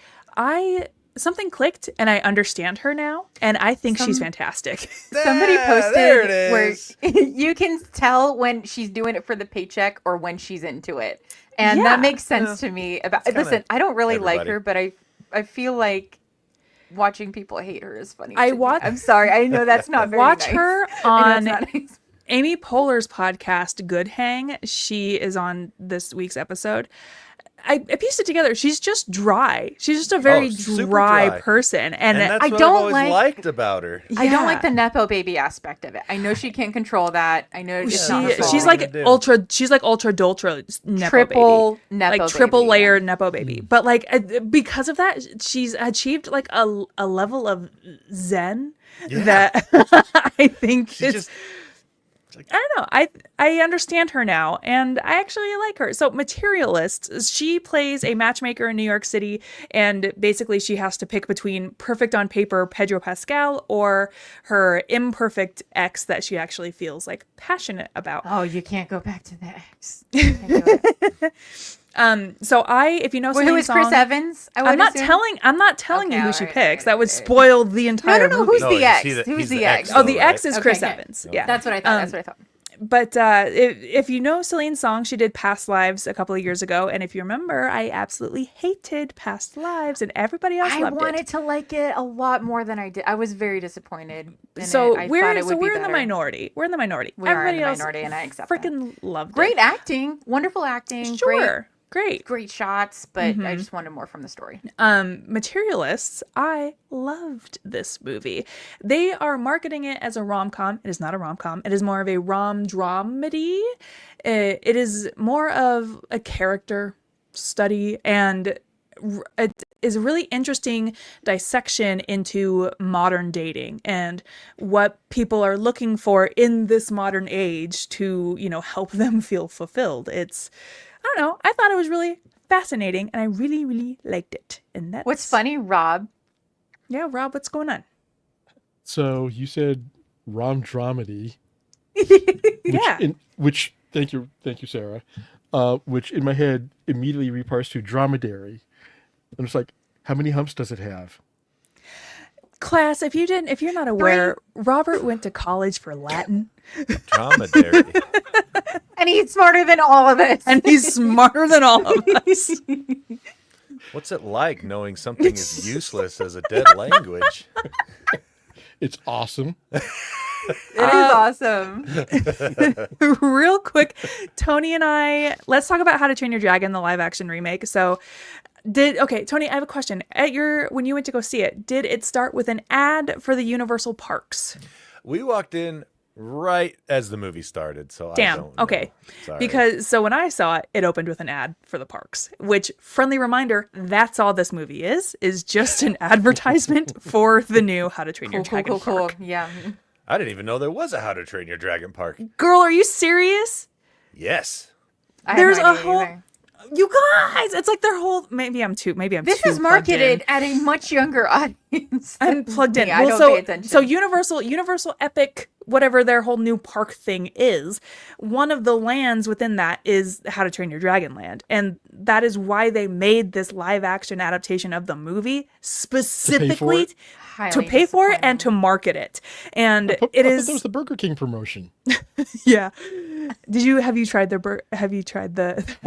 something clicked, and I understand her now, and I think she's fantastic. Somebody posted there it where is. you can tell when she's doing it for the paycheck or when she's into it. And Yeah. that makes sense to me. kinda Listen, I don't really like everybody. her, but I feel like watching people hate her is funny. I to me. watch- I'm sorry. I know that's not very Watch nice. her I know on it's not nice. Amy Poehler's podcast, Good Hang. She is on this week's episode. I pieced it together. She's just dry. She's just a very super dry dry. person. And that's I what don't I've always like- liked about her. I don't Yeah. like the Nepo baby aspect of it. I know she can't control that. I know it's not her fault. she's What are you like gonna do? ultra. She's like ultra doltra nepo Triple baby. Nepo like triple baby, layer nepo baby. But like because of that, she's achieved like a level of zen that I think She's is. just I don't know. I understand her now, and I actually like her. So, Materialist, she plays a matchmaker in New York City, and basically she has to pick between perfect on paper Pedro Pascal or her imperfect ex that she actually feels like passionate about. Oh, you can't go back to the ex. You can't do it. So if you know Who Celine is Chris Song- Evans? I'm not telling you Okay, who she alright, picks. alright, That would alright. spoil the No, entire movie. who's No, the he's ex? the- Who's he's the the ex? ex, Oh, the though, ex right? is Chris Okay, Evans. okay. Yeah, That's what I thought. That's what I thought. But if you know Celine Song, she did Past Lives a couple of years ago, and if you remember, I absolutely hated Past Lives, and everybody else I loved wanted it. to like it a lot more than I did. I was very disappointed. In So it. I thought it would be we're in the better. minority. We're in the minority. We are in Everybody the else minority, and I accept that. freaking loved Great it. acting, wonderful acting, Sure, great. great shots, but I just wanted more from the story. Materialists, I loved this movie. They are marketing it as a rom-com. It is not a rom-com. It is more of a rom-dramedy. It is more of a character study, and it is a really interesting dissection into modern dating and what people are looking for in this modern age to, help them feel fulfilled. I don't know. I thought it was really fascinating, and I really, really liked it. And that's What's funny, Rob? Yeah, Rob, what's going on? So you said rom dramedy, Yeah. which thank you, Sarah. Which in my head immediately reparsed to dromedary. And it's like, how many humps does it have? Class, if you're not aware, Robert went to college for Latin, Dromedary. And he's smarter than all of us. and he's smarter than all of us. What's it like knowing something is useless as a dead language? It's awesome. It is awesome. Real quick, Tony and I, let's talk about How to Train Your Dragon, the live action remake. So, Tony, I have a question. When you went to go see it, did it start with an ad for the Universal Parks? We walked in right as the movie started, so I Damn. don't know. Okay. Sorry. Because when I saw it, it opened with an ad for the parks, which, friendly reminder, that's all this movie is just an advertisement for the new How to Train Your Dragon park. Yeah. I didn't even know there was a How to Train Your Dragon park. Girl, are you serious? Yes. There's I had no a idea whole either. You guys, it's like their whole maybe I'm too This too is plugged marketed in. at a much younger audience. I'm plugged in. me. I Well, don't pay attention. so Universal Epic, whatever their whole new park thing is, one of the lands within that is How to Train Your Dragon Land. And that is why they made this live action adaptation of the movie specifically it? to pay for it and to market it. And I thought that was the Burger King promotion. yeah. Have you tried the How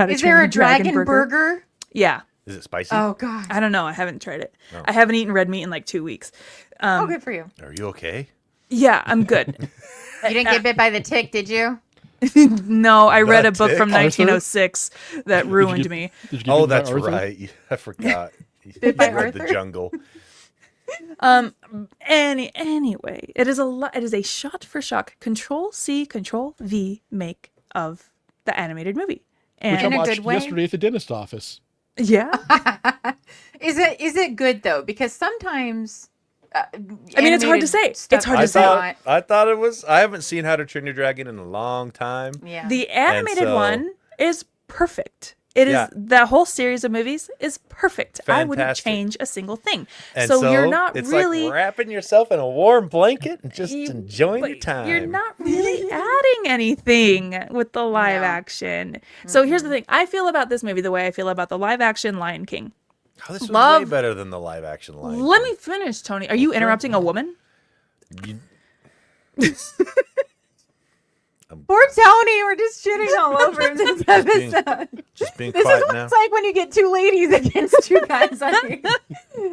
to Is Train there Your a dragon burger? burger? Yeah. Is it spicy? Oh God. I don't know. I haven't tried it. I haven't eaten red meat in like 2 weeks. Oh, good for you. Are you okay? Yeah, I'm good. You didn't get bit by the tick, did you? No, I read a book tick. from Arthur? 1906 that ruined me. Did you get Oh, bitten by that's Arthur? right. I forgot. You Bit by read The Arthur? Jungle. Anyway, it is a shot for shot Control C, Control V make of the animated movie. Which I And a watched good way? yesterday at the dentist office. yeah, Is it good though? Because sometimes. I mean, it's hard to say. It's hard I to say. thought it was. I haven't seen How to Train Your Dragon in a long time. Yeah. The animated so- one is perfect. It is Yeah. the whole series of movies is perfect. I wouldn't Fantastic. change a single thing. And so you're not it's really like wrapping yourself in a warm blanket and just You- enjoying your but time. You're not really adding anything with the live No. action. So here's the thing. I feel about this movie the way I feel about the live action Lion King. Oh, this was Love- way better than the live action Lion Let King. me finish, Tony. Are you interrupting a woman? You- Poor Tony, we're just shitting all over him this being- episode. just being This is quiet what now. it's like when you get two ladies against two guys on here.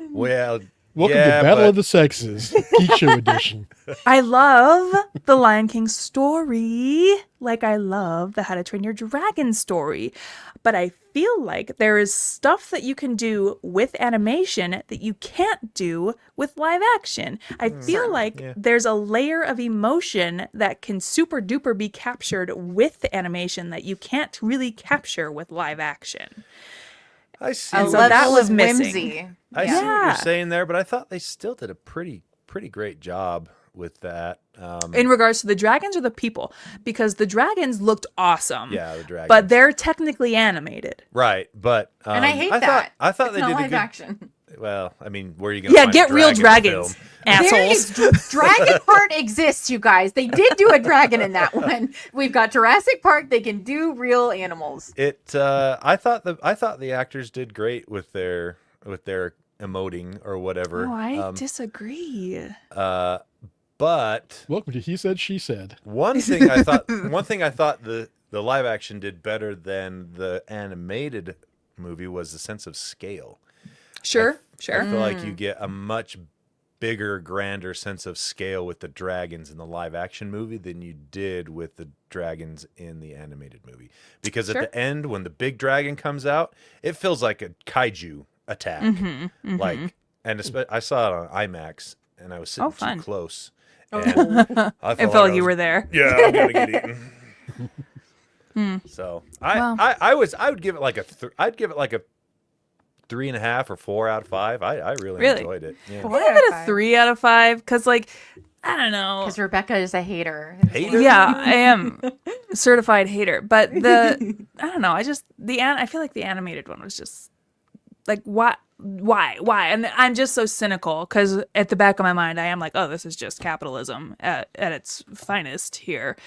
Well, Welcome yeah, to Battle but of the Sexes, Geek Show edition. I love the Lion King story like I love the How to Train Your Dragon story. But I feel like there is stuff that you can do with animation that you can't do with live action. I feel like Yeah. there's a layer of emotion that can super duper be captured with the animation that you can't really capture with live action. I see. A And so what that level was of missing. whimsy. I see what Yeah. you're saying there, but I thought they still did a pretty great job with that. In regards to the dragons or the people, because the dragons looked awesome. Yeah, the dragons. But they're technically animated. right, but And I hate I that. I thought It's they not did a live good. action. Well, I mean, where are you going? Yeah, get real dragons, assholes. Dragon Part exists, you guys. They did do a dragon in that one. We've got Jurassic Park. They can do real animals. It. I thought the actors did great with their emoting or whatever. Oh, I disagree. But Welcome to He Said, She Said. one thing I thought the live action did better than the animated movie was the sense of scale. Sure, I sure. feel like you get a much bigger, grander sense of scale with the dragons in the live action movie than you did with the dragons in the animated movie. Because Sure. at the end, when the big dragon comes out, it feels like a kaiju attack. Like, and I saw it on IMAX, and I was sitting Oh, fun. too close. Oh. And I I felt like you were there. Yeah, I'm gonna get eaten. So Well. I would give it like I'd give it like a 3.5 or 4 out of 5. I really Really? enjoyed it. Yeah. I give it a 3 out of 5 because, like, I don't know. Because Rebecca is a hater. Hater? Yeah, I am certified hater. But I don't know. I feel like the animated one was just like, why? And I'm just so cynical because at the back of my mind, I am like, oh, this is just capitalism at its finest here.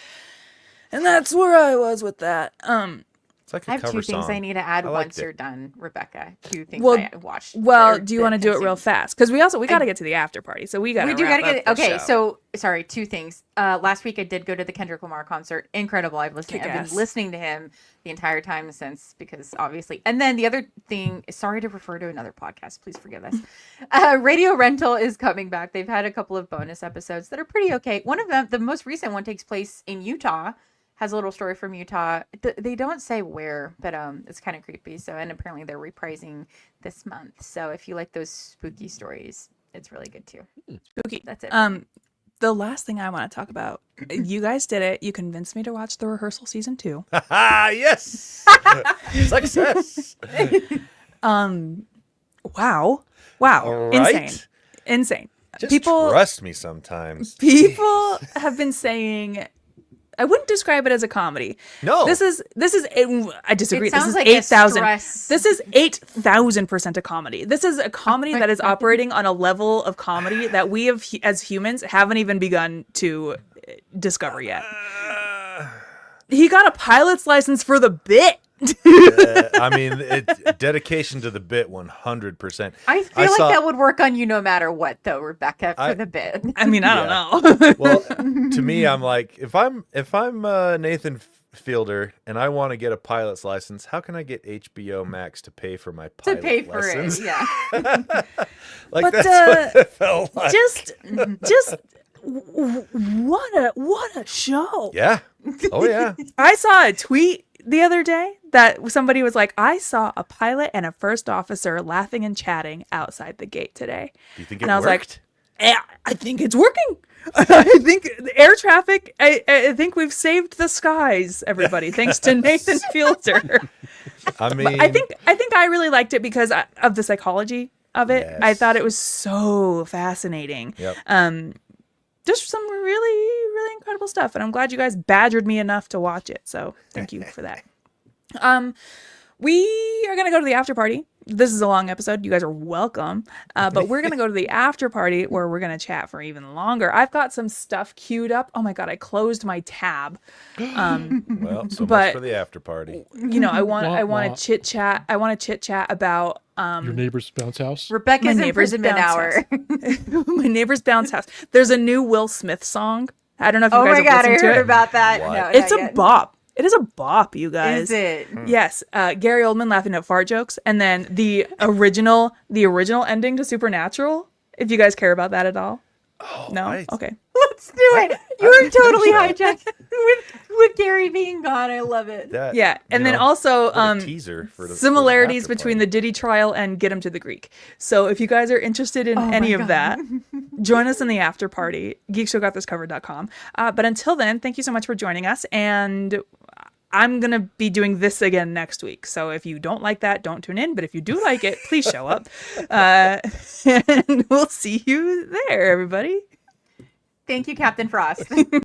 And that's where I was with that. It's like a I have cover two things song. I need to add I once liked it. you're done, Rebecca. Two things Well, I watched. Well, or do you want to do it real consumed. fast? Because we got to get to the after party, so we got We do gotta get okay. Show. So sorry, two things. Last week I did go to the Kendrick Lamar concert. Incredible. I've been Kick-ass. listening to him the entire time since, because obviously. And then the other thing, sorry to refer to another podcast. Please forgive us. Radio Rental is coming back. They've had a couple of bonus episodes that are pretty okay. One of them, the most recent one, takes place in Utah. Has a little story from Utah. They don't say where, but it's kind of creepy. So, and apparently they're reprising this month. So if you like those spooky stories, it's really good too. Spooky. That's it. The last thing I want to talk about, you guys did it. You convinced me to watch The Rehearsal season 2. Yes. Success. Wow. All right. Insane. Just people trust me sometimes. People have been saying, I wouldn't describe it as a comedy. No. This is I disagree. It This sounds is like a 8,000. stress- This is 8,000% a comedy. This is a comedy that is operating on a level of comedy that we have as humans haven't even begun to discover yet. He got a pilot's license for the bit. I mean, it's dedication to the bit 100%. I feel like that would work on you no matter what, though, Rebecca, for the bit. I mean, I don't know. Well, to me, I'm like, if I'm Nathan Fielder and I want to get a pilot's license, how can I get HBO Max to pay for my To pilot pay for lessons? it, yeah. Like, But, that's what it felt like. just what a show. Yeah. Oh yeah. I saw a tweet the other day that somebody was like, I saw a pilot and a first officer laughing and chatting outside the gate today. Do you think it And I was worked? like, I think it's working. I think the air traffic, I think we've saved the skies, everybody, thanks to Nathan Fielder. I mean, I think I really liked it because of the psychology of it. Yes. I thought it was so fascinating. Yep. Just some really, really incredible stuff. And I'm glad you guys badgered me enough to watch it. So thank you for that. We are going to go to the after party. This is a long episode. You guys are welcome. But we're going to go to the after party where we're going to chat for even longer. I've got some stuff queued up. Oh my God, I closed my tab. well, so but- much for the after party. You know, I want Wah. to chit chat. I want to chit chat about Your neighbor's bounce house. Rebecca's My neighbor's imprisonment bounce hour. my neighbor's bounce house. There's a new Will Smith song. I don't know if you Oh guys my have God, I listened to heard it. about that. What? No, It's not a yet. bop. It is a bop, you guys. Is it? Yes, Gary Oldman laughing at fart jokes, and then the original ending to Supernatural. If you guys care about that at all, no, okay. Let's do it. You were totally hijacked with Gary being gone. I love it. That, Yeah, and you then know, also what a teaser for the similarities after between party. the Diddy trial and Get Him to the Greek. So if you guys are interested in Oh my any of God. that, join us in the after party. Geekshowgotthiscovered.com. But until then, thank you so much for joining us, and I'm going to be doing this again next week. So if you don't like that, don't tune in. But if you do like it, please show up. And we'll see you there, everybody. Thank you, Captain Frost.